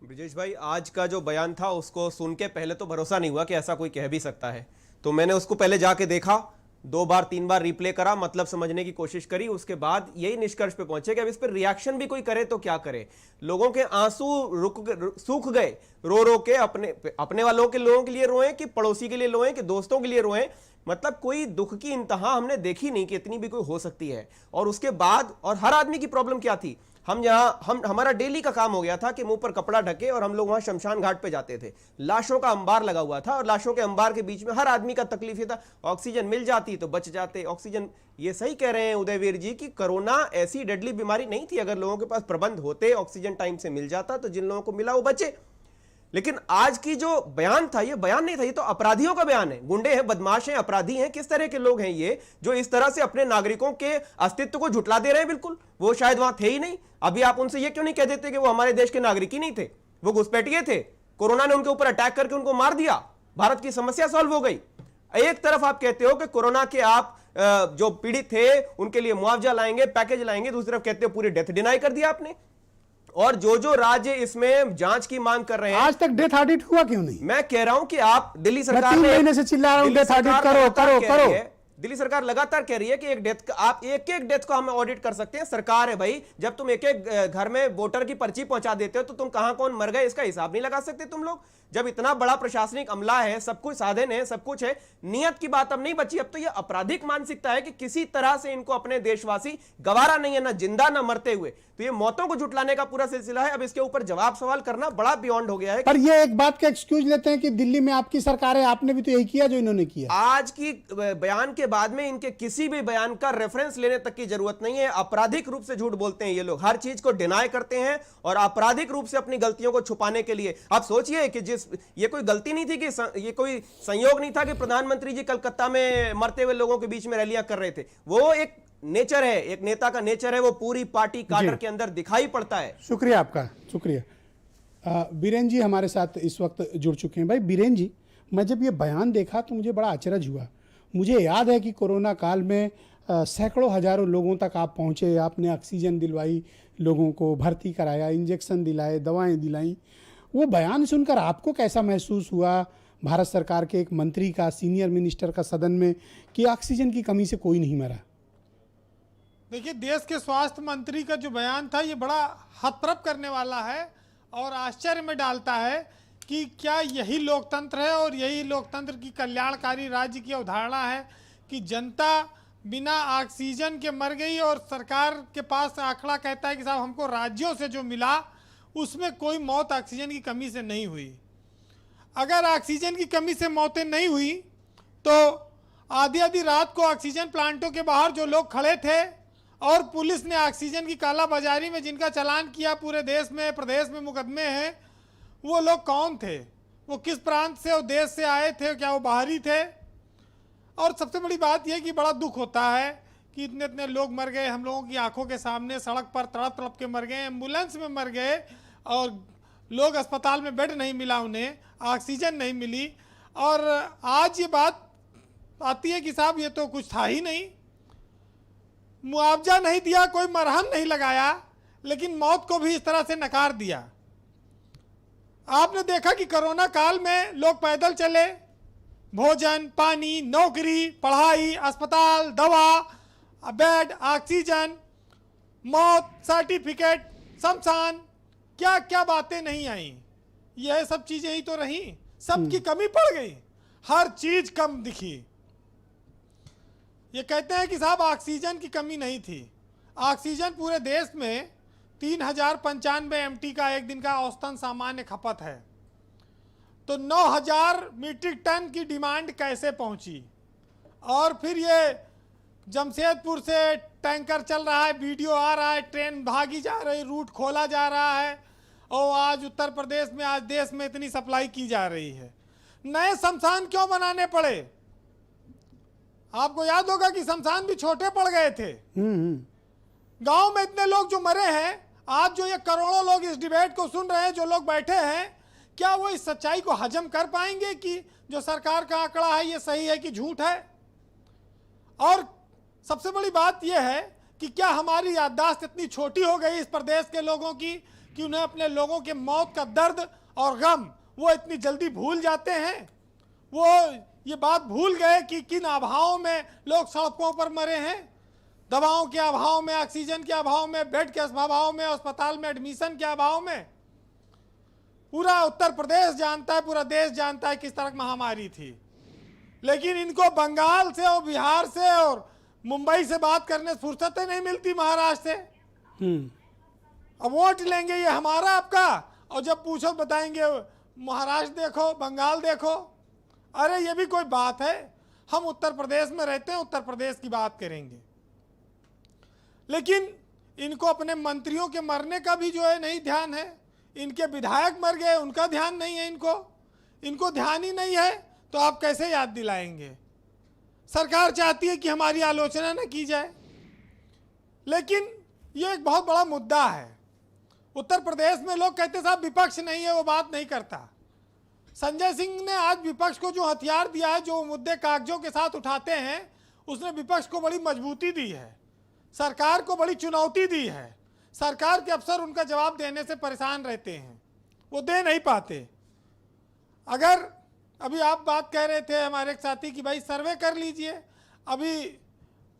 ब्रजेश भाई, आज का जो बयान था उसको सुन के पहले तो भरोसा नहीं हुआ कि ऐसा कोई कह भी सकता है, तो मैंने उसको पहले जाके देखा, 2 बार 3 बार रिप्ले करा, मतलब समझने की कोशिश करी, उसके बाद यही निष्कर्ष पे पहुंचे कि अब इस पर रिएक्शन भी कोई करे तो क्या करे। लोगों के आंसू सूख गए, रो रो के, अपने वालों के लोगों के लिए रोएं कि पड़ोसी के लिए रोएं कि दोस्तों के लिए रोएं, मतलब कोई दुख की इंतहा हमने देखी नहीं कि इतनी भी कोई हो सकती है। और उसके बाद, और हर आदमी की प्रॉब्लम क्या थी, हमारा डेली का काम हो गया था कि मुंह पर कपड़ा ढके और हम लोग वहां शमशान घाट पे जाते थे, लाशों का अंबार लगा हुआ था और लाशों के अंबार के बीच में हर आदमी का तकलीफ ये था, ऑक्सीजन मिल जाती तो बच जाते। ऑक्सीजन, ये सही कह रहे हैं उदयवीर जी कि कोरोना ऐसी डेडली बीमारी नहीं थी, अगर लोगों के पास प्रबंध होते, ऑक्सीजन टाइम से मिल जाता तो जिन लोगों को मिला वो बचे। लेकिन आज की जो बयान था, ये बयान नहीं था, ये तो अपराधियों का बयान है। गुंडे हैं, बदमाश हैं, अपराधी हैं, किस तरह के लोग हैं ये जो इस तरह से अपने नागरिकों के अस्तित्व को झुठला दे रहे हैं। बिल्कुल, वो शायद वहां थे ही नहीं। अभी आप उनसे ये क्यों नहीं कह देते कि वो हमारे देश के नागरिक ही नहीं थे, वो घुसपैठिए थे, कोरोना ने उनके ऊपर अटैक करके उनको मार दिया, भारत की समस्या सॉल्व हो गई। एक तरफ आप कहते हो कि कोरोना के आप जो पीड़ित थे उनके लिए मुआवजा लाएंगे, पैकेज लाएंगे, दूसरी तरफ कहते हो पूरी डेथ डिनाई कर दिया आपने। और जो राज्य इसमें जांच की मांग कर रहे हैं, आज तक डेथ ऑडिट हुआ क्यों नहीं? मैं कह रहा हूं कि आप दिल्ली सरकार 3 महीने से चिल्ला रहा हूं डेथ ऑडिट करो करो करो। दिल्ली सरकार लगातार कह रही है कि एक डेथ आप एक एक डेथ को हम ऑडिट कर सकते हैं। सरकार है भाई, जब तुम एक एक घर में वोटर की पर्ची पहुंचा देते हो तो तुम कहां कौन मर गए इसका हिसाब नहीं लगा सकते तुम लोग? जब इतना बड़ा प्रशासनिक अमला है, सब कुछ साधन है, सब कुछ है, नियत की बात अब नहीं बची। अब तो ये आपराधिक मानसिकता है कि किसी तरह से इनको अपने देशवासी गवारा नहीं है, ना जिंदा ना मरते हुए। तो ये मौतों को जुटलाने का पूरा सिलसिला है। अब इसके ऊपर जवाब सवाल करना बड़ा बियॉन्ड हो गया है। पर ये एक बात का एक्सक्यूज लेते हैं कि दिल्ली में आपकी सरकार है, आपने भी तो यही किया जो इन्होंने किया। आज की बयान के बाद में इनके किसी भी बयान का रेफरेंस लेने तक की जरूरत नहीं है। आपराधिक रूप से झूठ बोलते हैं ये लोग, हर चीज को डिनाई करते हैं और आपराधिक रूप से अपनी गलतियों को छुपाने के लिए। आप सोचिए कि ये कोई गलती नहीं थी कि ये कोई संयोग नहीं था कि प्रधानमंत्री जी कलकत्ता में मरते हुए लोगों के बीच में रैलियां कर रहे थे। वो एक नेचर है, एक नेता का नेचर है, वो पूरी पार्टी काडर के अंदर दिखाई पड़ता है। शुक्रिया आपका, शुक्रिया। बीरेन जी हमारे साथ इस वक्त जुड़ चुके हैं। भाई बीरेन जी, मैं जब ये बयान देखा तो मुझे बड़ा अचरज हुआ। मुझे याद है कि कोरोना काल में सैकड़ों हजारों लोगों तक आप पहुँचे, आपने ऑक्सीजन दिलवाई, लोगों को भर्ती कराया, इंजेक्शन दिलाए, दवाएं दिलाई। वो बयान सुनकर आपको कैसा महसूस हुआ भारत सरकार के एक मंत्री का, सीनियर मिनिस्टर का सदन में, कि ऑक्सीजन की कमी से कोई नहीं मरा? देखिए, देश के स्वास्थ्य मंत्री का जो बयान था ये बड़ा हतप्रभ करने वाला है और आश्चर्य में डालता है कि क्या यही लोकतंत्र है और यही लोकतंत्र की कल्याणकारी राज्य की अवधारणा है कि जनता बिना ऑक्सीजन के मर गई और सरकार के पास आंकड़ा कहता है कि साहब हमको राज्यों से जो मिला उसमें कोई मौत ऑक्सीजन की कमी से नहीं हुई। अगर ऑक्सीजन की कमी से मौतें नहीं हुई तो आधी आधी रात को ऑक्सीजन प्लांटों के बाहर जो लोग खड़े थे और पुलिस ने ऑक्सीजन की कालाबाजारी में जिनका चालान किया, पूरे देश में, प्रदेश में मुकदमे हैं, वो लोग कौन थे? वो किस प्रांत से और देश से आए थे? क्या वो बाहरी थे? और सबसे बड़ी बात यह कि बड़ा दुख होता है कि इतने इतने लोग मर गए हम लोगों की आंखों के सामने, सड़क पर तड़प तड़प के मर गए, एम्बुलेंस में मर गए और लोग अस्पताल में बेड नहीं मिला, उन्हें ऑक्सीजन नहीं मिली। और आज ये बात आती है कि साहब ये तो कुछ था ही नहीं, मुआवजा नहीं दिया, कोई मरहम नहीं लगाया, लेकिन मौत को भी इस तरह से नकार दिया। आपने देखा कि कोरोना काल में लोग पैदल चले, भोजन, पानी, नौकरी, पढ़ाई, अस्पताल, दवा, बेड, ऑक्सीजन, मौत सर्टिफिकेट, शमशान, क्या क्या बातें नहीं आई। यह सब चीजें ही तो रही, सबकी कमी पड़ गई, हर चीज कम दिखी। ये कहते हैं कि साहब ऑक्सीजन की कमी नहीं थी। ऑक्सीजन पूरे देश में 3095 MT का एक दिन का औसतन सामान्य खपत है, तो 9000 मीट्रिक टन की डिमांड कैसे पहुंची? और फिर ये जमशेदपुर से टैंकर चल रहा है, वीडियो आ रहा है, ट्रेन भागी जा रही, रूट खोला जा रहा है, और आज उत्तर प्रदेश में, आज देश में इतनी सप्लाई की जा रही है। नए शमशान क्यों बनाने पड़े? आपको याद होगा कि शमशान भी छोटे पड़ गए थे। गांव में इतने लोग जो मरे हैं, आज जो ये करोड़ों लोग इस डिबेट को सुन रहे हैं, जो लोग बैठे हैं, क्या वो इस सच्चाई को हजम कर पाएंगे कि जो सरकार का आंकड़ा है ये सही है कि झूठ है? और सबसे बड़ी बात यह है कि क्या हमारी याददाश्त इतनी छोटी हो गई इस प्रदेश के लोगों की कि उन्हें अपने लोगों के मौत का दर्द और गम वो इतनी जल्दी भूल जाते हैं? वो ये बात भूल गए कि किन अभावों में लोग सड़कों पर मरे हैं, दवाओं के अभाव में, ऑक्सीजन के अभाव में, बेड के अभाव में, अस्पताल में एडमिशन के अभाव में। पूरा उत्तर प्रदेश जानता है, पूरा देश जानता है किस तरह की महामारी थी, लेकिन इनको बंगाल से और बिहार से और मुंबई से बात करने फुर्सतें नहीं मिलती, महाराष्ट्र से। अब वोट लेंगे ये हमारा आपका, और जब पूछो बताएंगे महाराष्ट्र देखो, बंगाल देखो। अरे ये भी कोई बात है? हम उत्तर प्रदेश में रहते हैं, उत्तर प्रदेश की बात करेंगे, लेकिन इनको अपने मंत्रियों के मरने का भी जो है नहीं ध्यान है। इनके विधायक मर गए, उनका ध्यान नहीं है, इनको ध्यान ही नहीं है, तो आप कैसे याद दिलाएंगे? सरकार चाहती है कि हमारी आलोचना न की जाए, लेकिन ये एक बहुत बड़ा मुद्दा है। उत्तर प्रदेश में लोग कहते साहब विपक्ष नहीं है, वो बात नहीं करता। संजय सिंह ने आज विपक्ष को जो हथियार दिया है, जो मुद्दे कागजों के साथ उठाते हैं, उसने विपक्ष को बड़ी मजबूती दी है, सरकार को बड़ी चुनौती दी है। सरकार के अफसर उनका जवाब देने से परेशान रहते हैं, वो दे नहीं पाते। अगर अभी आप बात कह रहे थे हमारे एक साथी कि भाई सर्वे कर लीजिए, अभी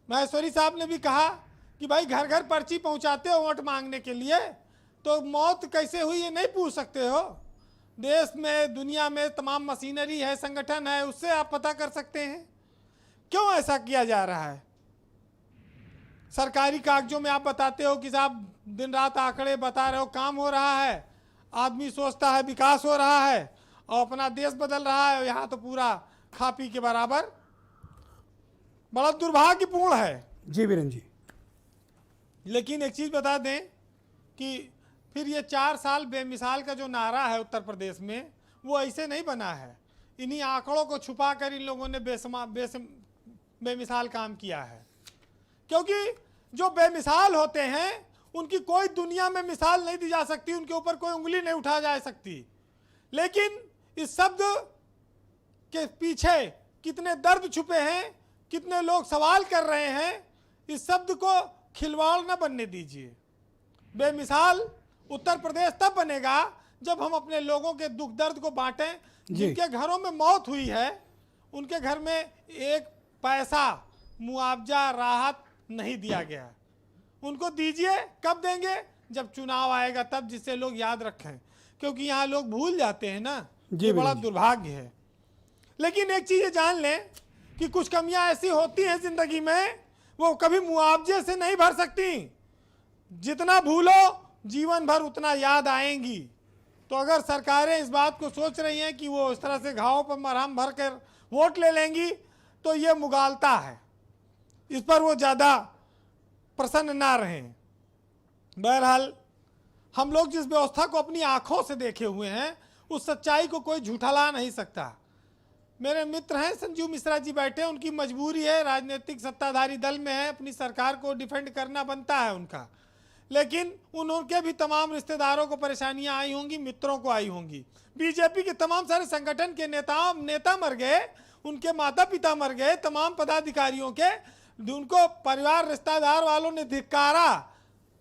महेश्वरी साहब ने भी कहा कि भाई घर घर पर्ची पहुंचाते हो वोट मांगने के लिए, तो मौत कैसे हुई ये नहीं पूछ सकते हो? देश में दुनिया में तमाम मशीनरी है, संगठन है, उससे आप पता कर सकते हैं। क्यों ऐसा किया जा रहा है? सरकारी कागजों में आप बताते हो कि साहब दिन रात आंकड़े बता रहे हो, काम हो रहा है, आदमी सोचता है विकास हो रहा है और अपना देश बदल रहा है, यहाँ तो पूरा खा पी के बराबर। बड़ा दुर्भाग्यपूर्ण है। जी वीरेंद्र जी। लेकिन एक चीज़ बता दें कि फिर ये 4 साल बेमिसाल का जो नारा है उत्तर प्रदेश में, वो ऐसे नहीं बना है। इन्हीं आंकड़ों को छुपा कर इन लोगों ने बेमिसाल काम किया है। क्योंकि जो बेमिसाल होते हैं उनकी कोई दुनिया में मिसाल नहीं दी जा सकती, उनके ऊपर कोई उंगली नहीं उठा जा सकती। लेकिन इस शब्द के पीछे कितने दर्द छुपे हैं, कितने लोग सवाल कर रहे हैं, इस शब्द को खिलवाड़ न बनने दीजिए। बेमिसाल उत्तर प्रदेश तब बनेगा जब हम अपने लोगों के दुख दर्द को बांटें। जिनके घरों में मौत हुई है उनके घर में एक पैसा मुआवजा राहत नहीं दिया गया, उनको दीजिए। कब देंगे? जब चुनाव आएगा तब, जिससे लोग याद रखें, क्योंकि यहाँ लोग भूल जाते हैं ना। ये बड़ा दुर्भाग्य है। लेकिन एक चीज़ जान लें कि कुछ कमियां ऐसी होती हैं जिंदगी में, वो कभी मुआवजे से नहीं भर सकती। जितना भूलो जीवन भर उतना याद आएंगी। तो अगर सरकारें इस बात को सोच रही हैं कि वो इस तरह से घावों पर मरहम भर कर वोट ले लेंगी, तो ये मुगालता है, इस पर वो ज़्यादा प्रसन्न ना रहें। बहरहाल हम लोग जिस व्यवस्था को अपनी आंखों से देखे हुए हैं, उस सच्चाई को कोई झूठला नहीं सकता। मेरे मित्र हैं संजीव मिश्रा जी बैठे, उनकी मजबूरी है, राजनीतिक सत्ताधारी दल में है, अपनी सरकार को डिफेंड करना बनता है उनका। लेकिन उनके भी तमाम रिश्तेदारों को परेशानियां आई होंगी, मित्रों को आई होंगी। बीजेपी के तमाम सारे संगठन के नेता मर गए, उनके माता पिता मर गए, तमाम पदाधिकारियों के, उनको परिवार रिश्तेदार वालों ने धिक्कारा।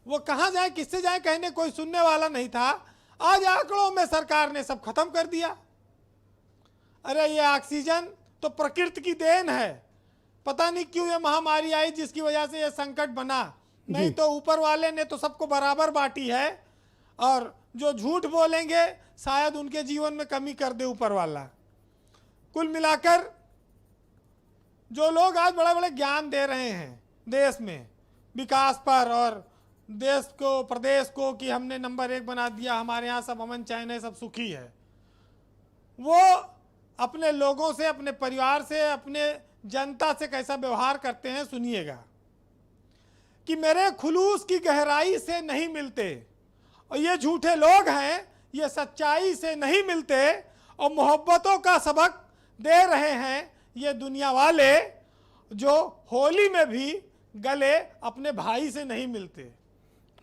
वो कहाँ जाए, किससे जाए कहने, कोई सुनने वाला नहीं था। आज आंकड़ों में सरकार ने सब खत्म कर दिया। अरे ये ऑक्सीजन तो प्रकृति की देन है, पता नहीं क्यों ये महामारी आई जिसकी वजह से ये संकट बना। नहीं तो ऊपर वाले ने तो सबको बराबर बांटी है, और जो झूठ बोलेंगे शायद उनके जीवन में कमी कर दे ऊपर वाला। कुल मिलाकर जो लोग आज बड़े बड़े ज्ञान दे रहे हैं देश में विकास पर, और देश को, प्रदेश को कि हमने नंबर 1 बना दिया, हमारे यहाँ सब अमन चैन है, सब सुखी है, वो अपने लोगों से, अपने परिवार से, अपने जनता से कैसा व्यवहार करते हैं सुनिएगा। कि मेरे खुलूस की गहराई से नहीं मिलते, और ये झूठे लोग हैं, ये सच्चाई से नहीं मिलते, और मोहब्बतों का सबक दे रहे हैं ये दुनिया वाले, जो होली में भी गले अपने भाई से नहीं मिलते।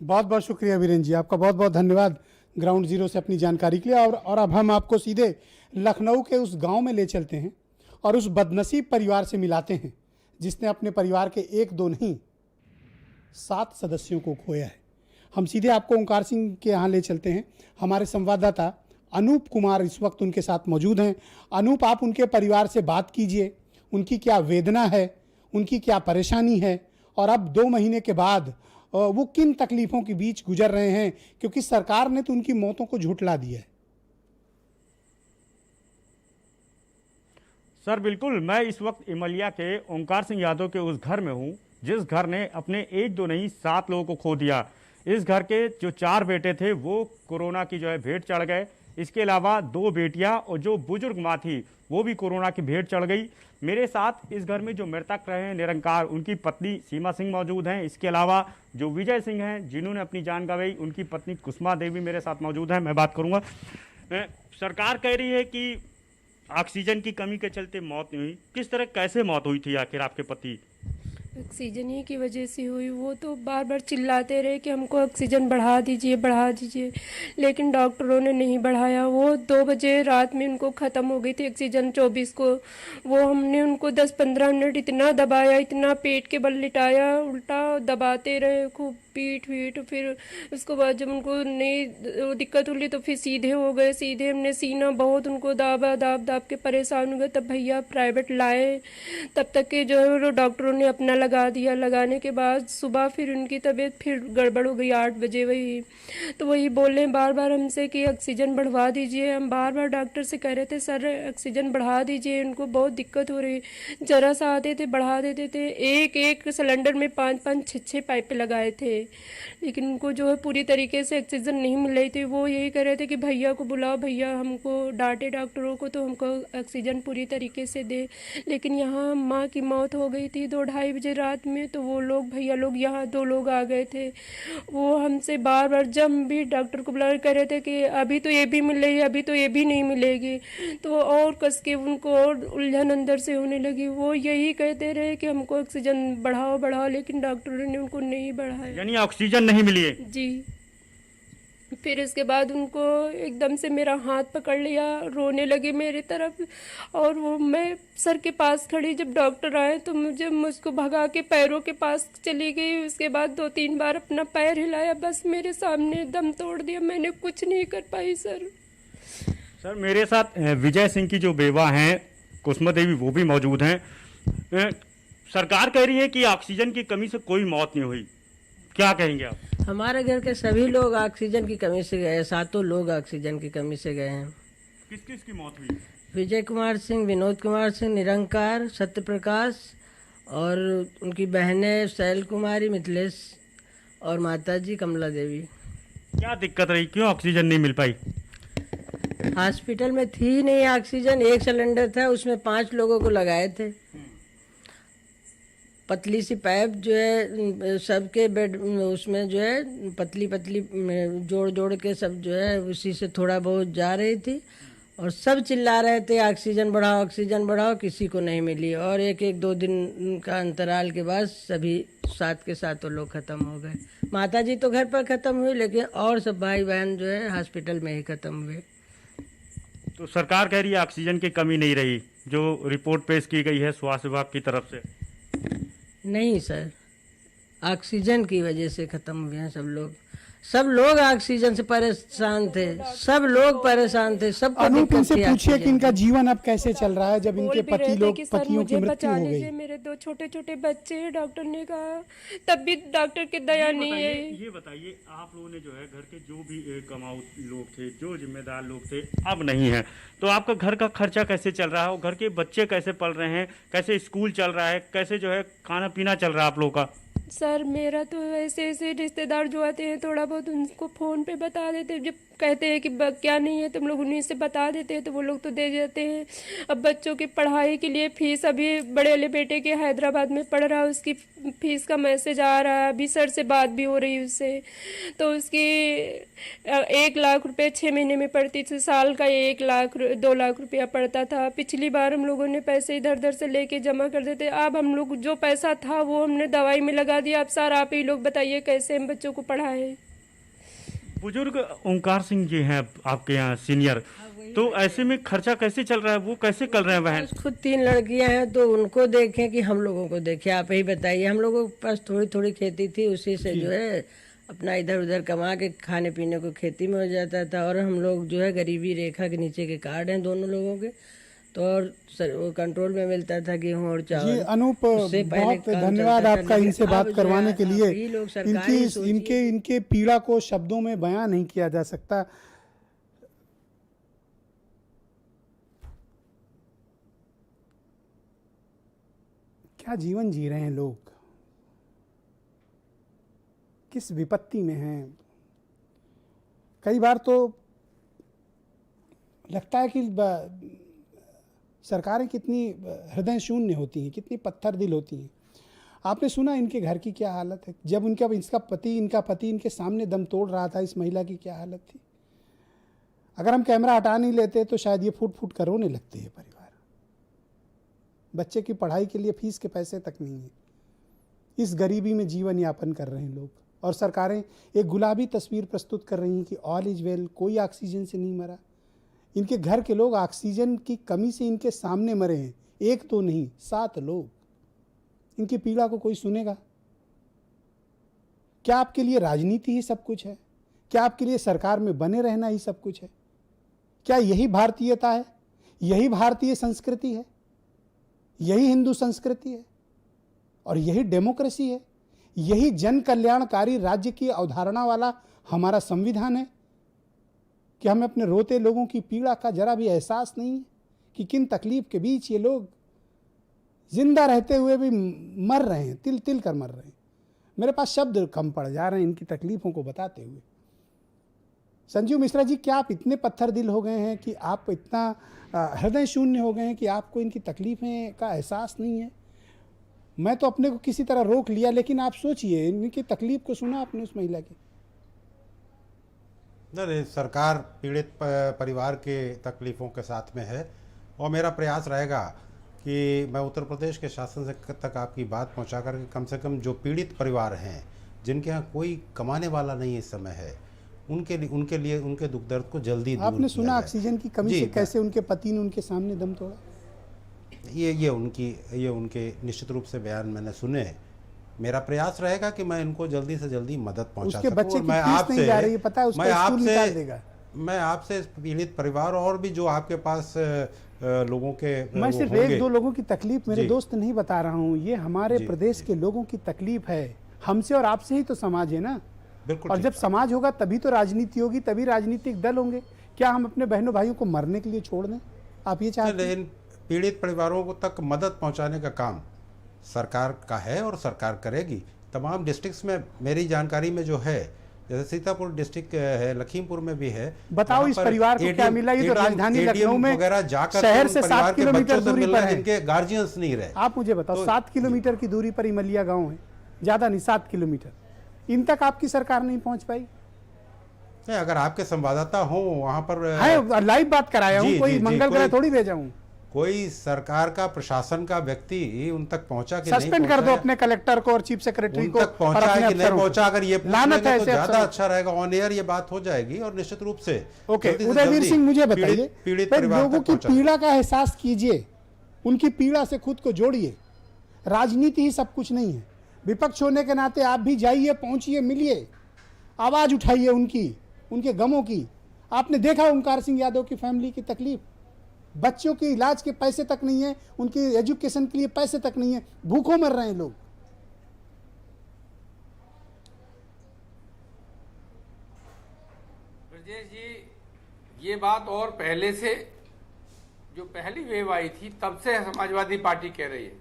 बहुत बहुत शुक्रिया वीरेंद्र जी, आपका बहुत बहुत धन्यवाद ग्राउंड जीरो से अपनी जानकारी के लिए। और अब हम आपको सीधे लखनऊ के उस गांव में ले चलते हैं और उस बदनसीब परिवार से मिलाते हैं जिसने अपने परिवार के 1-2 नहीं 7 सदस्यों को खोया है। हम सीधे आपको ओंकार सिंह के यहाँ ले चलते हैं। हमारे संवाददाता अनूप कुमार इस वक्त उनके साथ मौजूद हैं। अनूप, आप उनके परिवार से बात कीजिए, उनकी क्या वेदना है, उनकी क्या परेशानी है, और अब 2 महीने के बाद वो किन तकलीफ़ों के बीच गुजर रहे हैं, क्योंकि सरकार ने तो उनकी मौतों को झुठला दिया है। सर बिल्कुल, मैं इस वक्त इमलिया के ओंकार सिंह यादव के उस घर में हूँ जिस घर ने अपने 1-2 नहीं 7 लोगों को खो दिया। इस घर के जो 4 बेटे थे वो कोरोना की जो है भेंट चढ़ गए। इसके अलावा 2 बेटियां और जो बुजुर्ग माँ थी वो भी कोरोना की भेंट चढ़ गई। मेरे साथ इस घर में जो मृतक रहे हैं निरंकार, उनकी पत्नी सीमा सिंह मौजूद हैं। इसके अलावा जो विजय सिंह हैं जिन्होंने अपनी जान गंवाई, उनकी पत्नी कुसुमा देवी मेरे साथ मौजूद हैं। मैं बात करूँगा। सरकार कह रही है कि ऑक्सीजन की कमी के चलते मौत नहीं हुई, किस तरह कैसे मौत हुई थी आखिर आपके पति? ऑक्सीजन ही की वजह से हुई। वो तो बार बार चिल्लाते रहे कि हमको ऑक्सीजन बढ़ा दीजिए, बढ़ा दीजिए, लेकिन डॉक्टरों ने नहीं बढ़ाया। वो 2 बजे रात में उनको ख़त्म हो गई थी ऑक्सीजन 24 को। वो हमने उनको 10-15 मिनट इतना दबाया, इतना पेट के बल लिटाया, उल्टा दबाते रहे, खूब पीठ वीठ, फिर उसके बाद जब उनको नहीं दिक्कत हुई तो फिर सीधे हो गए। सीधे हमने सीना बहुत उनको दाब के परेशान हो गए। तब भैया प्राइवेट लाए, तब तक के जो है वो डॉक्टरों ने अपना लगा दिया। लगाने के बाद सुबह फिर उनकी तबीयत फिर गड़बड़ हो गई 8 बजे। वही तो वही बोल रहे हैं बार बार हमसे कि ऑक्सीजन बढ़वा दीजिए। हम बार बार डॉक्टर से कह रहे थे सर ऑक्सीजन बढ़ा दीजिए, उनको बहुत दिक्कत हो रही। जरा सा आते थे बढ़ा देते थे। एक सिलेंडर में 5-5 6-6 पाइपें लगाए थे, लेकिन उनको जो है पूरी तरीके से ऑक्सीजन नहीं मिल रही थी। वो यही कह रहे थे कि भैया को बुलाओ, भैया हमको डांटे डॉक्टरों को तो हमको ऑक्सीजन पूरी तरीके से दे। लेकिन यहाँ माँ की मौत हो गई थी 2-2:30 बजे रात में, तो वो लोग भैया लोग यहाँ 2 लोग आ गए थे। वो हमसे बार बार जब भी डॉक्टर को बुला कह रहे थे कि अभी तो ये भी मिल रही है, अभी तो ये भी नहीं मिलेगी। तो और कस के उनको और उलझन अंदर से होने लगी। वो यही कहते रहे कि हमको ऑक्सीजन बढ़ाओ, लेकिन डॉक्टरों ने उनको नहीं बढ़ाया। यानी ऑक्सीजन नहीं मिली है जी। फिर इसके बाद उनको एकदम से मेरा हाथ पकड़ लिया, रोने लगे मेरी तरफ, और वो मैं सर के पास खड़ी। जब डॉक्टर आए तो मुझको भगा के पैरों के पास चली गई। उसके बाद 2-3 बार अपना पैर हिलाया, बस मेरे सामने दम तोड़ दिया। मैंने कुछ नहीं कर पाई सर। सर मेरे साथ विजय सिंह की जो बेवा हैं कुसुमा देवी, वो भी मौजूद हैं। सरकार कह रही है कि ऑक्सीजन की कमी से कोई मौत नहीं हुई, क्या कहेंगे आप? हमारे घर के सभी लोग ऑक्सीजन की कमी से गए, 7 लोग ऑक्सीजन की कमी से गए हैं। किस किस की मौत हुई? विजय कुमार सिंह, विनोद कुमार सिंह, निरंकार, सत्यप्रकाश और उनकी बहनें शैल कुमारी, मिथिलेश और माताजी कमला देवी। क्या दिक्कत रही, क्यों ऑक्सीजन नहीं मिल पाई? हॉस्पिटल में थी नहीं ऑक्सीजन। 1 सिलेंडर था, उसमें 5 लोगों को लगाए थे। पतली सी पाइप जो है सबके बेड उसमें जो है पतली जोड़ के सब जो है उसी से थोड़ा बहुत जा रही थी, और सब चिल्ला रहे थे ऑक्सीजन बढ़ाओ, किसी को नहीं मिली। और 1-2 दिन का अंतराल के बाद सभी 7 के 7 लोग खत्म हो गए। माता जी तो घर पर खत्म हुई, लेकिन और सब भाई बहन जो है हॉस्पिटल में ही खत्म हुए। तो सरकार कह रही है ऑक्सीजन की कमी नहीं रही, जो रिपोर्ट पेश की गई है स्वास्थ्य विभाग की तरफ से। नहीं सर, ऑक्सीजन की वजह से खत्म हुए हैं सब लोग ऑक्सीजन से परेशान थे, सब लोग परेशान थे। सबको अनूप इनसे पूछिए कि इनका जीवन अब कैसे चल रहा है जब इनके पतियों की मृत्यु हो गई। मेरे 2 छोटे बच्चे हैं, डॉक्टर ने कहा, तब भी डॉक्टर की दया नहीं है। ये बताइए आप लोगों ने जो है घर के जो भी कमाऊ लोग थे, जो जिम्मेदार लोग थे, अब नहीं है, तो आपका घर का खर्चा कैसे चल रहा है? और घर के बच्चे कैसे पल रहे हैं? कैसे स्कूल चल रहा है? कैसे जो है खाना पीना चल रहा है आप लोगों का? सर मेरा तो ऐसे रिश्तेदार जो आते हैं थोड़ा बहुत उनको फ़ोन पे बता देते हैं, जब कहते हैं कि क्या नहीं है तुम लोग उन्हीं से बता देते हैं तो वो लोग तो दे जाते हैं। अब बच्चों की पढ़ाई के लिए फ़ीस, अभी बड़े वाले बेटे के हैदराबाद में पढ़ रहा है, उसकी फ़ीस का मैसेज आ रहा है, अभी सर से बात भी हो रही है उससे, तो उसकी 1 लाख रुपए 6 महीने में पड़ती थी, साल का 2 लाख रुपया पड़ता था। पिछली बार हम लोगों ने पैसे इधर उधर से लेके जमा कर देते। अब हम लोग जो पैसा था वो हमने दवाई में लगा दिया। अब सर आप ही लोग बताइए कैसे हम बच्चों को पढ़ाएं। बुजुर्ग ओंकार सिंह जी हैं आपके यहाँ सीनियर, तो ऐसे में खर्चा कैसे चल रहा है, वो कैसे कर रहे हैं बहन? खुद 3 लड़कियां हैं, तो उनको देखें कि हम लोगों को देखें, आप ही बताइए। हम लोगों के पास थोड़ी खेती थी, उसी से जो है अपना इधर उधर कमा के खाने पीने को खेती में हो जाता था। और हम लोग जो है गरीबी रेखा के नीचे के कार्ड हैं दोनों लोगों के, तो और वो कंट्रोल में मिलता था गेहूं और चावल। जी अनूप, बहुत धन्यवाद आपका इनसे बात करवाने के लिए। इनके पीड़ा को शब्दों में बयां नहीं किया जा सकता। क्या जीवन जी रहे हैं लोग, किस विपत्ति में हैं। कई बार तो लगता है कि सरकारें कितनी हृदय शून्य होती हैं, कितनी पत्थर दिल होती हैं। आपने सुना इनके घर की क्या हालत है, जब इनका पति इनके सामने दम तोड़ रहा था, इस महिला की क्या हालत थी। अगर हम कैमरा हटा नहीं लेते तो शायद ये फूट फूट कर रोने लगते हैं परिवार। बच्चे की पढ़ाई के लिए फीस के पैसे तक नहीं है। इस गरीबी में जीवन यापन कर रहे हैं लोग, और सरकारें एक गुलाबी तस्वीर प्रस्तुत कर रही हैं कि ऑल इज वेल, कोई ऑक्सीजन से नहीं मरा। इनके घर के लोग ऑक्सीजन की कमी से इनके सामने मरे हैं, 1 तो नहीं 7 लोग। इनकी पीड़ा को कोई सुनेगा? क्या आपके लिए राजनीति ही सब कुछ है? क्या आपके लिए सरकार में बने रहना ही सब कुछ है? क्या यही भारतीयता है? यही भारतीय संस्कृति है? यही हिंदू संस्कृति है? और यही डेमोक्रेसी है? यही जन कल्याणकारी राज्य की अवधारणा वाला हमारा संविधान है? कि हमें अपने रोते लोगों की पीड़ा का जरा भी एहसास नहीं है कि किन तकलीफ के बीच ये लोग जिंदा रहते हुए भी मर रहे हैं, तिल तिल कर मर रहे हैं। मेरे पास शब्द कम पड़ जा रहे हैं इनकी तकलीफों को बताते हुए। संजीव मिश्रा जी, क्या आप इतने पत्थर दिल हो गए हैं कि आप इतना हृदय शून्य हो गए हैं कि आपको इनकी तकलीफें का एहसास नहीं है? मैं तो अपने को किसी तरह रोक लिया, लेकिन आप सोचिए, इनकी तकलीफ को सुना आपने उस महिला की? नहीं, सरकार पीड़ित परिवार के तकलीफ़ों के साथ में है और मेरा प्रयास रहेगा कि मैं उत्तर प्रदेश के शासन से तक आपकी बात पहुंचा करके कम से कम जो पीड़ित परिवार हैं, जिनके यहाँ कोई कमाने वाला नहीं इस समय है, उनके लिए उनके दुख दर्द को जल्दी दूर आपने सुना किया ऑक्सीजन की कमी से कैसे उनके पति ने उनके सामने दम तोड़ा? ये उनके निश्चित रूप से बयान मैंने सुने। मेरा प्रयास रहेगा कि मैं इनको जल्दी से जल्दी मदद पहुंचा सकूं। बच्चे की फीस नहीं जा रही है, पता है, उसका स्कूल निकाल देगा। मैं आपसे पीड़ित परिवार और भी जो आपके पास लोगों के मैं सिर्फ एक दो लोगों की तकलीफ मेरे दोस्त नहीं बता रहा हूँ, ये हमारे प्रदेश के लोगों की तकलीफ है। हमसे और आपसे ही तो समाज है ना। बिल्कुल। और जब समाज होगा तभी तो राजनीति होगी, तभी राजनीतिक दल होंगे। क्या हम अपने बहनों भाइयों को मरने के लिए छोड़ दें? आप ये चाहते हैं? पीड़ित परिवारों को तक मदद पहुंचाने का काम सरकार का है और सरकार करेगी। तमाम डिस्ट्रिक्ट्स में मेरी जानकारी में जो है, जैसे सीतापुर डिस्ट्रिक्ट है, लखीमपुर में भी है। बताओ इस परिवार को क्या मिला? ये तो राजधानी लखनऊ में शहर से 7 किलोमीटर दूरी पर है, जिनके गार्जियंस नहीं रहे। आप मुझे बताओ, 7 किलोमीटर की दूरी पर इमलिया गांव है, ज्यादा नहीं 7 किलोमीटर। इन तक आपकी सरकार नहीं पहुंच पाई? नहीं, अगर आपके संवाददाता हो वहां पर लाइव बात कराया हूँ, कोई मंगल ग्रह थोड़ी भेजा हूँ। कोई सरकार का प्रशासन का व्यक्ति उन तक पहुंचा कि सस्पेंड कर दो अपने कलेक्टर को और चीफ सेक्रेटरी को। पहुंचा कि नहीं पहुंचा, अगर ये पूछेंगे तो ज्यादा अच्छा रहेगा। ऑन एयर ये बात हो जाएगी और निश्चित रूप से। ओके, उदयवीर सिंह, मुझे बताइए, लोगों की पीड़ा का एहसास कीजिए, उनकी पीड़ा से खुद को जोड़िए। राजनीति ही सब कुछ नहीं है। विपक्ष होने के नाते आप भी जाइए, पहुंचिए, मिलिए, आवाज उठाइए उनके गमों की। आपने देखा ओंकार सिंह यादव की फैमिली की तकलीफ, बच्चों के इलाज के पैसे तक नहीं है, उनके एजुकेशन के लिए पैसे तक नहीं है, भूखों मर रहे हैं लोग। ब्रजेश जी, ये बात और पहले से, जो पहली वेव आई थी तब से समाजवादी पार्टी कह रही है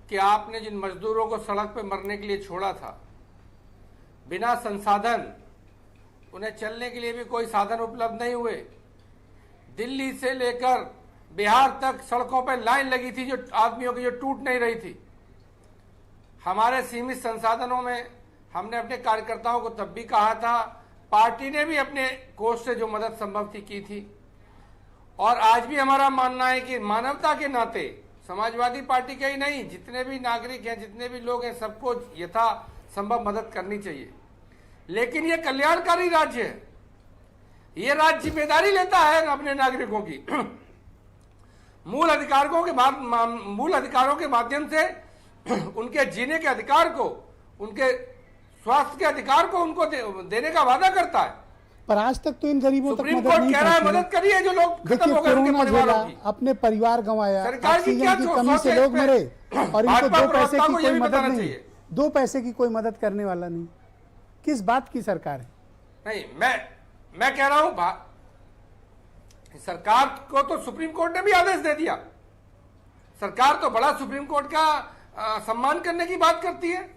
कि आपने जिन मजदूरों को सड़क पर मरने के लिए छोड़ा था, बिना संसाधन, उन्हें चलने के लिए भी कोई साधन उपलब्ध नहीं हुए, दिल्ली से लेकर बिहार तक सड़कों पर लाइन लगी थी जो आदमियों की, जो टूट नहीं रही थी। हमारे सीमित संसाधनों में हमने अपने कार्यकर्ताओं को तब भी कहा था, पार्टी ने भी अपने कोष से जो मदद संभव थी की थी। और आज भी हमारा मानना है कि मानवता के नाते समाजवादी पार्टी के ही नहीं, जितने भी नागरिक हैं, जितने भी लोग हैं, सबको यथा संभव मदद करनी चाहिए। लेकिन ये कल्याणकारी राज्य है, ये राज्य जिम्मेदारी लेता है अपने नागरिकों की। मूल अधिकारों के माध्यम से उनके जीने के अधिकार को, उनके स्वास्थ्य के अधिकार को उनको देने का वादा करता है। पर आज तक तो इन गरीबों तक मदद नहीं कह रहा है, मदद करिए जो लोग खत्म हो गए उनके परिवारों की। अपने परिवार गंवाया, सरकार की क्या कमी से लोग मरे और इनको 2 पैसे की कोई मदद नहीं, 2 पैसे की कोई मदद करने वाला नहीं। किस बात की सरकार है? नहीं, मैं कह रहा हूं, सरकार को तो सुप्रीम कोर्ट ने भी आदेश दे दिया। सरकार तो बड़ा सुप्रीम कोर्ट का सम्मान करने की बात करती है,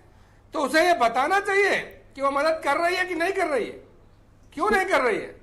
तो उसे ये बताना चाहिए कि वो मदद कर रही है कि नहीं कर रही है, क्यों नहीं कर रही है।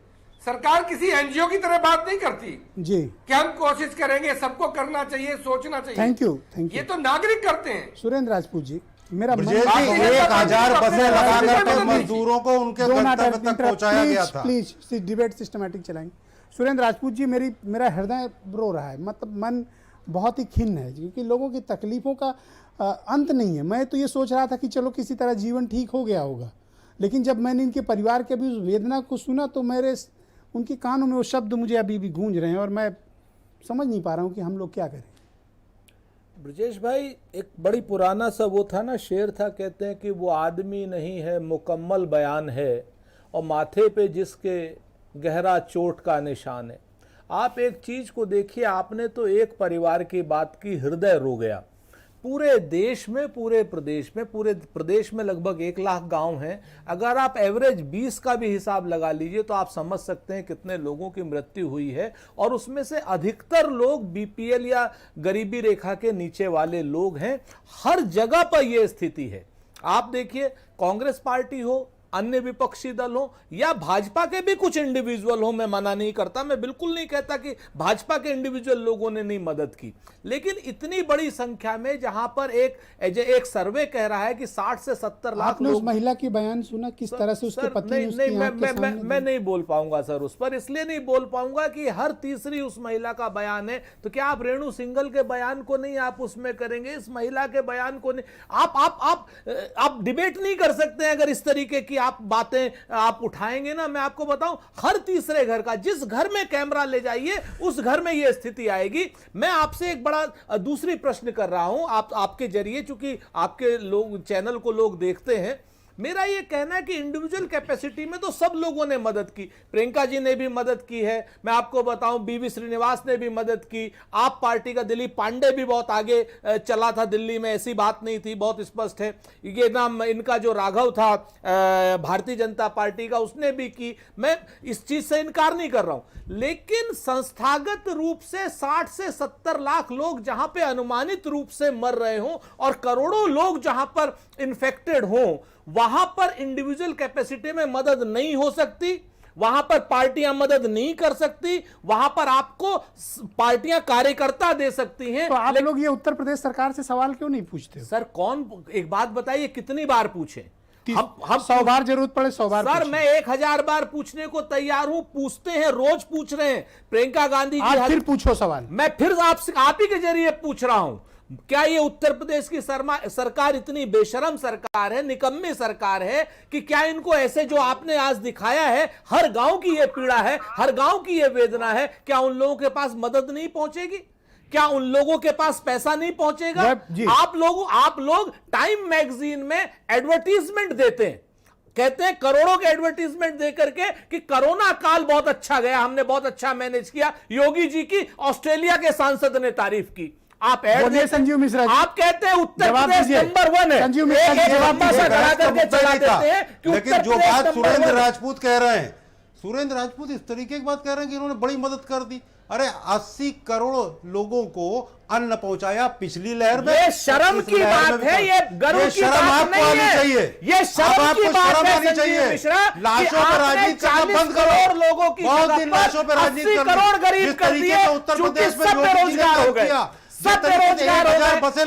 सरकार किसी एनजीओ की तरह बात नहीं करती जी कि हम कोशिश करेंगे, सबको करना चाहिए, सोचना चाहिए। Thank you. ये तो नागरिक करते हैं। सुरेंद्र राजपूत जी, मेरा 1000 बसें लगा करके मजदूरों को उनके गंतव्य तक पहुंचाया गया था। प्लीज डिबेट सिस्टमैटिक चलाएंगे। सुरेंद्र राजपूत जी, मेरा हृदय रो रहा है, मतलब मन बहुत ही खिन्न है, क्योंकि लोगों की तकलीफों का अंत नहीं है। मैं तो ये सोच रहा था कि चलो किसी तरह जीवन ठीक हो गया होगा, लेकिन जब मैंने इनके परिवार के भी उस वेदना को सुना तो उनके कानों में वो शब्द मुझे अभी भी गूंज रहे हैं और मैं समझ नहीं पा रहा हूँ कि हम लोग क्या करें। ब्रजेश भाई, एक बड़ी पुराना सा वो था ना, शेर था, कहते हैं कि वो आदमी नहीं है मुकम्मल बयान है और माथे पे जिसके गहरा चोट का निशान है। आप एक चीज को देखिए, आपने तो एक परिवार की बात की, हृदय रो गया। पूरे देश में, पूरे प्रदेश में लगभग 1 लाख गांव हैं। अगर आप एवरेज 20 का भी हिसाब लगा लीजिए तो आप समझ सकते हैं कितने लोगों की मृत्यु हुई है, और उसमें से अधिकतर लोग बीपीएल या गरीबी रेखा के नीचे वाले लोग हैं। हर जगह पर यह स्थिति है। आप देखिए, कांग्रेस पार्टी हो, अन्य विपक्षी दल हो या भाजपा के भी कुछ इंडिविजुअल हो, मैं मना नहीं करता, मैं बिल्कुल नहीं कहता कि भाजपा के इंडिविजुअल लोगों ने नहीं मदद की, लेकिन इतनी बड़ी संख्या में, जहां पर एक सर्वे कह रहा है कि 60 से 70 लाख आपने लोग। उस महिला की बयान सुना किस तरह से उसके पति ने उसकी आंख के सामने मैं नहीं बोल पाऊंगा सर उस पर, इसलिए नहीं बोल पाऊंगा कि हर तीसरी उस महिला का बयान है। तो क्या आप रेणु सिंघल के बयान को नहीं आप उसमें करेंगे, इस महिला के बयान को नहीं? आप डिबेट नहीं कर सकते हैं अगर इस तरीके की आप बातें आप उठाएंगे ना। मैं आपको बताऊं, हर तीसरे घर का, जिस घर में कैमरा ले जाइए उस घर में यह स्थिति आएगी। मैं आपसे एक बड़ा दूसरी प्रश्न कर रहा हूं, आपके जरिए, चूंकि आपके लोग चैनल को लोग देखते हैं, मेरा यह कहना है कि इंडिविजुअल कैपेसिटी में तो सब लोगों ने मदद की। प्रियंका जी ने भी मदद की है, मैं आपको बताऊं, बीवी श्रीनिवास ने भी मदद की, आप पार्टी का दिलीप पांडे भी बहुत आगे चला था दिल्ली में, ऐसी बात नहीं थी, बहुत स्पष्ट है। ये नाम इनका जो राघव था भारतीय जनता पार्टी का, उसने भी की। मैं इस चीज से इनकार नहीं कर रहा हूं, लेकिन संस्थागत रूप से 60 से 70 लाख लोग जहां पे अनुमानित रूप से मर रहे हों और करोड़ों लोग जहां पर इन्फेक्टेड हों, वहां पर इंडिविजुअल कैपेसिटी में मदद नहीं हो सकती, वहां पर पार्टियां मदद नहीं कर सकती, वहां पर आपको पार्टियां कार्यकर्ता दे सकती हैं। तो आप लोग ये उत्तर प्रदेश सरकार से सवाल क्यों नहीं पूछते? सर कौन, एक बात बताइए, कितनी बार पूछे? हम 100 बार जरूरत पड़े 100 बार सर, मैं 1000 बार पूछने को तैयार हूं, पूछते हैं, रोज पूछ रहे हैं। प्रियंका गांधी जी, आप फिर पूछो सवाल। मैं फिर आप ही के जरिए पूछ रहा हूं, क्या ये उत्तर प्रदेश की सरकार इतनी बेशरम सरकार है, निकम्मी सरकार है, कि क्या इनको ऐसे जो आपने आज दिखाया है, हर गांव की ये पीड़ा है, हर गांव की ये वेदना है, क्या उन लोगों के पास मदद नहीं पहुंचेगी? क्या उन लोगों के पास पैसा नहीं पहुंचेगा? आप लोग टाइम मैगजीन में एडवर्टीजमेंट देते हैं, कहते हैं करोड़ों के एडवर्टीजमेंट दे करके कि कोरोना काल बहुत अच्छा गया, हमने बहुत अच्छा मैनेज किया। योगी जी की ऑस्ट्रेलिया के सांसद ने तारीफ की। आप संजीव मिश्रा जी, आप कहते हैं उत्तर प्रदेश नंबर 1 है। संजीव मिश्रा जी चला देते हैं, लेकिन जो बात सुरेंद्र राजपूत कह रहे हैं, सुरेंद्र राजपूत इस तरीके की बात कह रहे हैं कि इन्होंने बड़ी मदद कर दी। अरे 80 करोड़ लोगों को अन्न पहुंचाया पिछली लहर में। ये शर्म की बात है, ये गर्व की बात नहीं है, ये शर्म की बात है संजीव मिश्रा। लाशों पर राजनीति करना बंद करो, लोगों की बहुत दिन लाशों पर राजनीति 80 करोड़ गरीब कर दिए, उत्तर प्रदेश में सब बेरोजगार हो गए, सब बेरोजगार हो गए।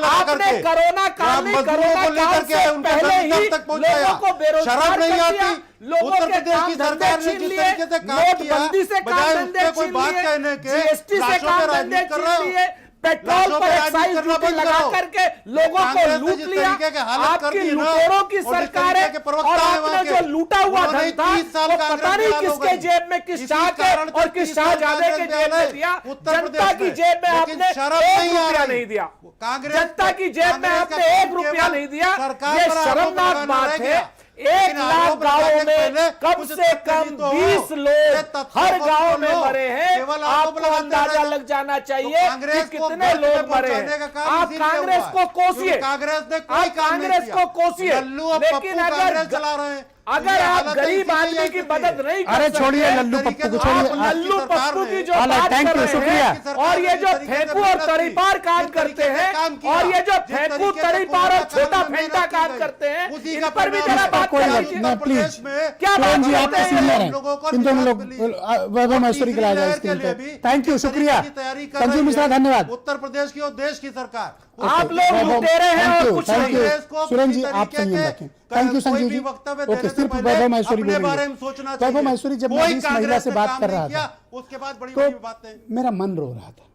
आपने कोरोना काल में, कोरोना काल से पहले ही लोगों को बेरोजगार कर दिया, लोगों के काम धंधे छीन लिए, नोटबंदी से काम धंधे छीन लिए, जीएसटी से काम धंधे छीन लिए, पेट्रोल पर एक्साइज ड्यूटी लगा करके लोगों को लूट लिया। आपकी लुटेरों की सरकार है, और आपने जो लूटा हुआ धन था वो पता नहीं किसके जेब में, किस शाह के और किस शाहजादे के जेब में दिया। जनता की जेब में आपने 1 रुपया नहीं दिया, जनता की जेब में आपने 1 रुपया नहीं दिया। ये शर्मनाक बात है। 1 लाख गांवों में कम से कम 20 लोग हर गांव में मरे हैं। आपको अंदाजा लग जाना चाहिए कि कितने लोग मरे हैं। आप कांग्रेस को कोसिए, आप कांग्रेस को कोसिए, लेकिन अगर आप गरीब आदमी की मदद नहीं कर सकते, अरे छोड़िए लल्लू पप्पू को, छोड़िए लल्लू पप्पू की जो बात कर रहे हैं, और ये जो फेंकू और तरीपार काम करते हैं, और ये जो फेंकू तरीपार और छोटा फेंटा काम करते हैं, इन पर भी जरा बात करिए प्लीज। क्या बात करते हैं? इन दोनों लोग वैभव महेश्वरी के लिए थैंक यू, शुक्रिया संजीव मिश्रा, धन्यवाद। उत्तर प्रदेश की और देश की सरकार, आप लोग लुटेरे हैं और कुछ नहीं। सुरेंद्र जी आप संयम रखें। Thank you Sanjeev ji. Okay, सिर्फ वैभव महेश्वरी बोलेंगे। वैभव महेश्वरी, जब मैं इस महिला से बात कर रहा था उसके बाद बड़ी तो बातें, मेरा मन रो रहा था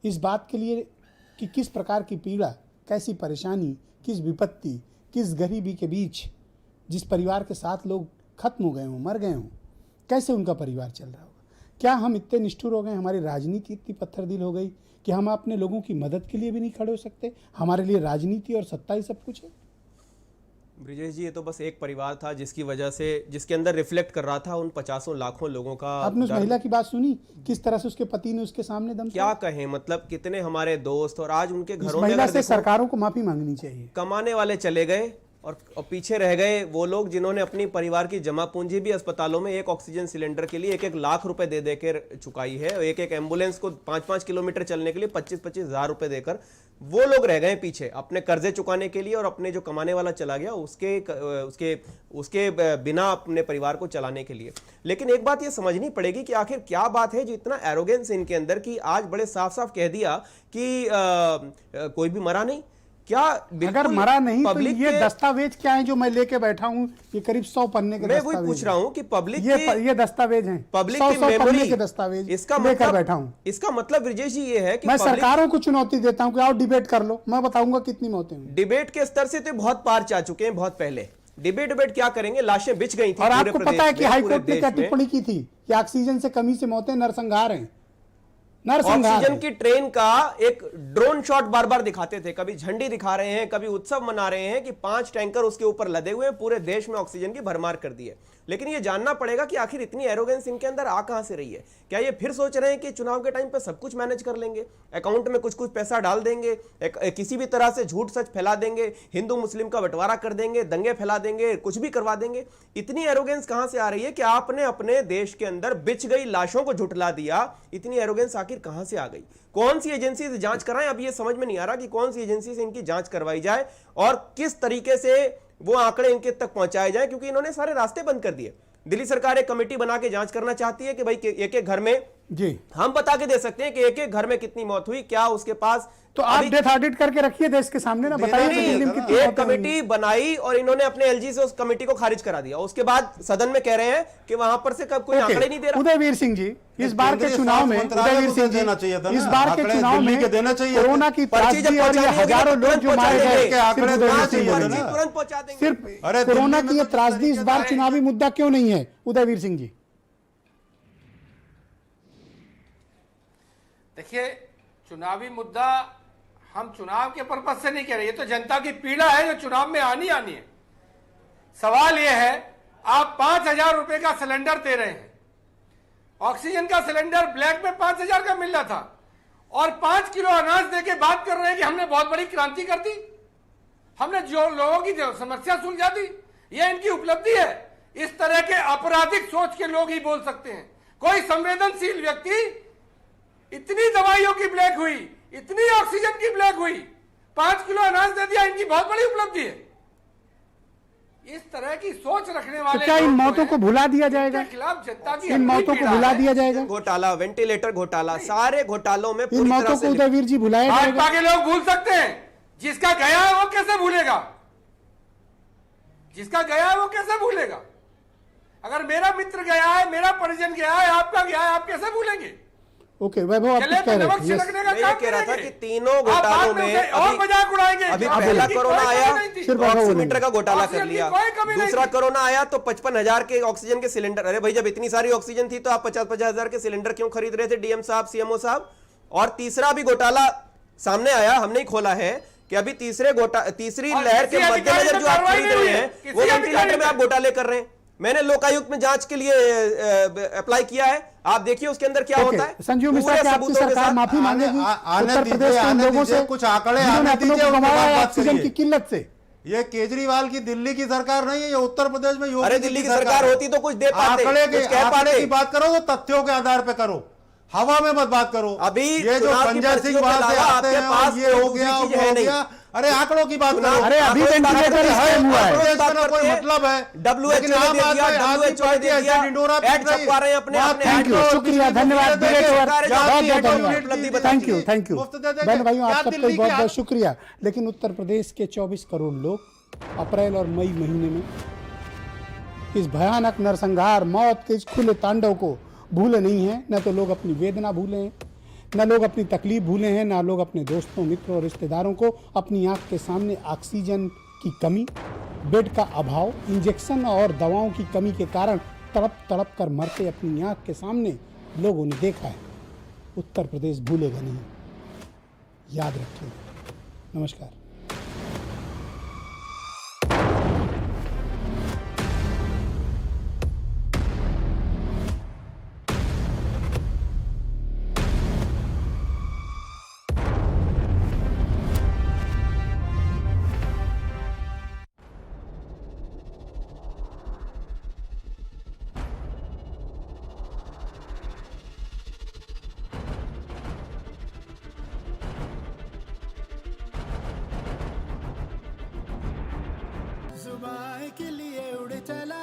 इस बात के लिए कि किस प्रकार की पीड़ा, कैसी परेशानी, किस विपत्ति, किस गरीबी के बीच जिस परिवार के 7 लोग खत्म हो गए हों, मर गए हों, कैसे उनका परिवार चल रहा होगा, क्या हम इतने निष्ठुर हो गए, हमारी राजनीति इतनी पत्थरदिल हो गई कि हम अपने लोगों की मदद के लिए भी नहीं खड़े हो सकते? हमारे लिए राजनीति और सत्ता ही सब कुछ है। ब्रिजेश जी, ये तो बस एक परिवार था जिसकी वजह से, जिसके अंदर रिफ्लेक्ट कर रहा था उन 50 लाखों लोगों का। आपने उस महिला की बात सुनी, किस तरह से उसके पति ने उसके सामने दम क्या कहें, मतलब कितने हमारे दोस्त, और आज उनके घरों में महिला से सरकारों को माफी मांगनी चाहिए। कमाने वाले चले गए और पीछे रह गए वो लोग जिन्होंने अपनी परिवार की जमा पूंजी भी अस्पतालों में एक ऑक्सीजन सिलेंडर के लिए 1-1 लाख रुपए दे देकर चुकाई है। एक एम्बुलेंस को 5-5 किलोमीटर चलने के लिए 25-25 हजार रुपए देकर वो लोग रह गए पीछे अपने कर्जे चुकाने के लिए, और अपने जो कमाने वाला चला गया उसके बिना अपने परिवार को चलाने के लिए। लेकिन एक बात ये समझनी पड़ेगी कि आखिर क्या बात है जो इतना एरोगेंस इनके अंदर कि आज बड़े साफ साफ कह दिया कि कोई भी मरा नहीं। क्या अगर मरा नहीं तो ये दस्तावेज क्या है जो मैं लेके बैठा हूँ? ये करीब 100 पन्ने के दस्तावेज। मैं वही पूछ रहा हूँ कि पब्लिक ये दस्तावेज हैं, पब्लिक 100 पन्ने के दस्तावेज लेकर बैठा हूँ। इसका मतलब ब्रिजेश जी ये है कि मैं सरकारों को चुनौती देता हूँ कि आओ डिबेट कर लो, मैं बताऊंगा कितनी मौतें हुई। डिबेट के स्तर से तो बहुत पार जा चुके हैं बहुत पहले। डिबेट क्या करेंगे, लाशें बिछ गई थी। और आपको पता है कि हाईकोर्ट ने क्या टिप्पणी की थी कि ऑक्सीजन से कमी से मौतें नरसंहार हैं। ऑक्सीजन की ट्रेन का एक ड्रोन शॉट बार बार दिखाते थे, कभी झंडी दिखा रहे हैं, कभी उत्सव मना रहे हैं कि 5 टैंकर उसके ऊपर लदे हुए हैं, पूरे देश में ऑक्सीजन की भरमार कर दी है। लेकिन ये जानना पड़ेगा कि आखिर इतनी एरोगेंस इनके अंदर आ कहां से रही है। क्या ये फिर सोच रहे हैं कि चुनाव के टाइम पे सब कुछ मैनेज कर लेंगे, अकाउंट में कुछ पैसा डाल देंगे, किसी भी तरह से झूठ सच फैला देंगे, हिंदू मुस्लिम का बंटवारा कर देंगे, दंगे फैला देंगे, कुछ भी करवा देंगे? इतनी एरोगेंस कहां से आ रही है कि आपने अपने देश के अंदर बिछ गई लाशों को झुठला दिया? इतनी एरोगेंस आखिर कहां से आ गई? कौन सी एजेंसी से जांच कराएं? अब ये समझ में नहीं आ रहा कि कौन सी एजेंसी से इनकी जांच करवाई जाए और किस तरीके से वो आंकड़े इनके तक पहुंचाए जाए, क्योंकि इन्होंने सारे रास्ते बंद कर दिए। दिल्ली सरकार एक कमेटी बना के जांच करना चाहती है कि भाई एक घर में जी हम बता के दे सकते हैं कि एक घर में कितनी मौत हुई, क्या उसके पास। तो आप डेथ ऑडिट करके रखिए देश के सामने ना, बताइए एक कमेटी बनाई और इन्होंने अपने एलजी से उस कमेटी को खारिज करा दिया। उसके बाद सदन में कह रहे हैं कि वहां पर से कब कोई आंकड़े नहीं दे रहा। उदयवीर सिंह जी, इस बार के चुनाव में उदयवीर सिंह जी, इस बार के चुनाव में कोरोना की त्रासदी और ये हजारों लोग जो मारे गए, तुरंत पहुंचा देंगे। सिर्फ कोरोना की ये त्रासदी इस बार चुनावी मुद्दा क्यों नहीं है उदयवीर सिंह जी? देखिए, चुनावी मुद्दा हम चुनाव के पर्पज से नहीं कह रहे, ये तो जनता की पीड़ा है जो चुनाव में आनी है। सवाल यह है, आप 5,000 रुपए का सिलेंडर दे रहे हैं, ऑक्सीजन का सिलेंडर ब्लैक में 5,000 का मिल रहा था, और 5 किलो अनाज दे के बात कर रहे हैं कि हमने बहुत बड़ी क्रांति कर दी, हमने जो लोगों की समस्या सुलझा दी, यह इनकी उपलब्धि है। इस तरह के आपराधिक सोच के लोग ही बोल सकते हैं। कोई संवेदनशील व्यक्ति, इतनी दवाइयों की ब्लैक हुई, इतनी ऑक्सीजन की ब्लैक हुई, 5 किलो अनाज दे दिया, इनकी बहुत बड़ी उपलब्धि है। इस तरह की सोच रखने वाले तो क्या इन मौतों को भुला दिया जाएगा? खिलाफ जनता की इन मौतों को भुला दिया जाएगा? घोटाला, वेंटिलेटर घोटाला, सारे घोटालों में इन मौतों को उदयवीर जी भुलाया जाएगा? भाजपा के लोग भूल सकते हैं, जिसका गया है वो कैसे भूलेगा? जिसका गया है वो कैसे भूलेगा? अगर मेरा मित्र गया है, मेरा परिजन गया है, आपका गया है, आप कैसे भूलेंगे? ओके वैभव, आप कुछ कह रहे थे। मैं ये कह रहा था कि तीनों घोटालों में और मजाक उड़ाएंगे। अभी पहला कोरोना आया, ऑक्सीमीटर का घोटाला कर लिया, दूसरा कोरोना आया तो 55,000 के ऑक्सीजन के सिलेंडर। अरे भाई, जब इतनी सारी ऑक्सीजन थी तो आप 50-50 हजार के सिलेंडर क्यों खरीद रहे थे डीएम साहब, सीएमओ साहब? और तीसरा भी घोटाला सामने आया, हमने ही खोला है कि अभी तीसरी लहर के मद्देनजर जो आप खरीद रहे हैं वो वेंटिलेटर में आप घोटाले कर रहे हैं। मैंने लोकायुक्त में जांच के लिए अप्लाई किया है, आप देखिए उसके अंदर क्या होता है। संजीव मिश्रा, क्या आपकी सरकार माफी मांगेगी उत्तर प्रदेश के लोगों से कुछ आंकड़े ऑक्सीजन की किल्लत से? ये केजरीवाल की दिल्ली की सरकार नहीं है, ये उत्तर प्रदेश में योगी। अरे दिल्ली की सरकार होती तो कुछ दे पाते, आंकड़े की बात करो तो तथ्यों के आधार पे करो, हवा में मत बात करो। अभी ये जो संजय सिंह वहां से आते हैं और ये हो गया वो हो गया, अरे आंकड़ों की बात करो। अरे अभी वेंटिलेटर स्कैम हुआ है, कोई मतलब है? थैंक यू, शुक्रिया, धन्यवाद, थैंक यू बहन भाइयों, आप सबको बहुत बहुत शुक्रिया। लेकिन उत्तर प्रदेश के 24 करोड़ लोग अप्रैल और मई महीने में इस भयानक नरसंहार, मौत के इस खुले तांडव को भूले नहीं हैं। न तो लोग अपनी वेदना भूले हैं, न लोग अपनी तकलीफ भूले हैं, न लोग अपने दोस्तों, मित्रों और रिश्तेदारों को अपनी आंख के सामने ऑक्सीजन की कमी, बेड का अभाव, इंजेक्शन और दवाओं की कमी के कारण तड़प तड़प कर मरते अपनी आंख के सामने लोगों ने देखा है। उत्तर प्रदेश भूलेगा नहीं, याद रखिएगा। नमस्कार। सुबह के लिए उड़ चला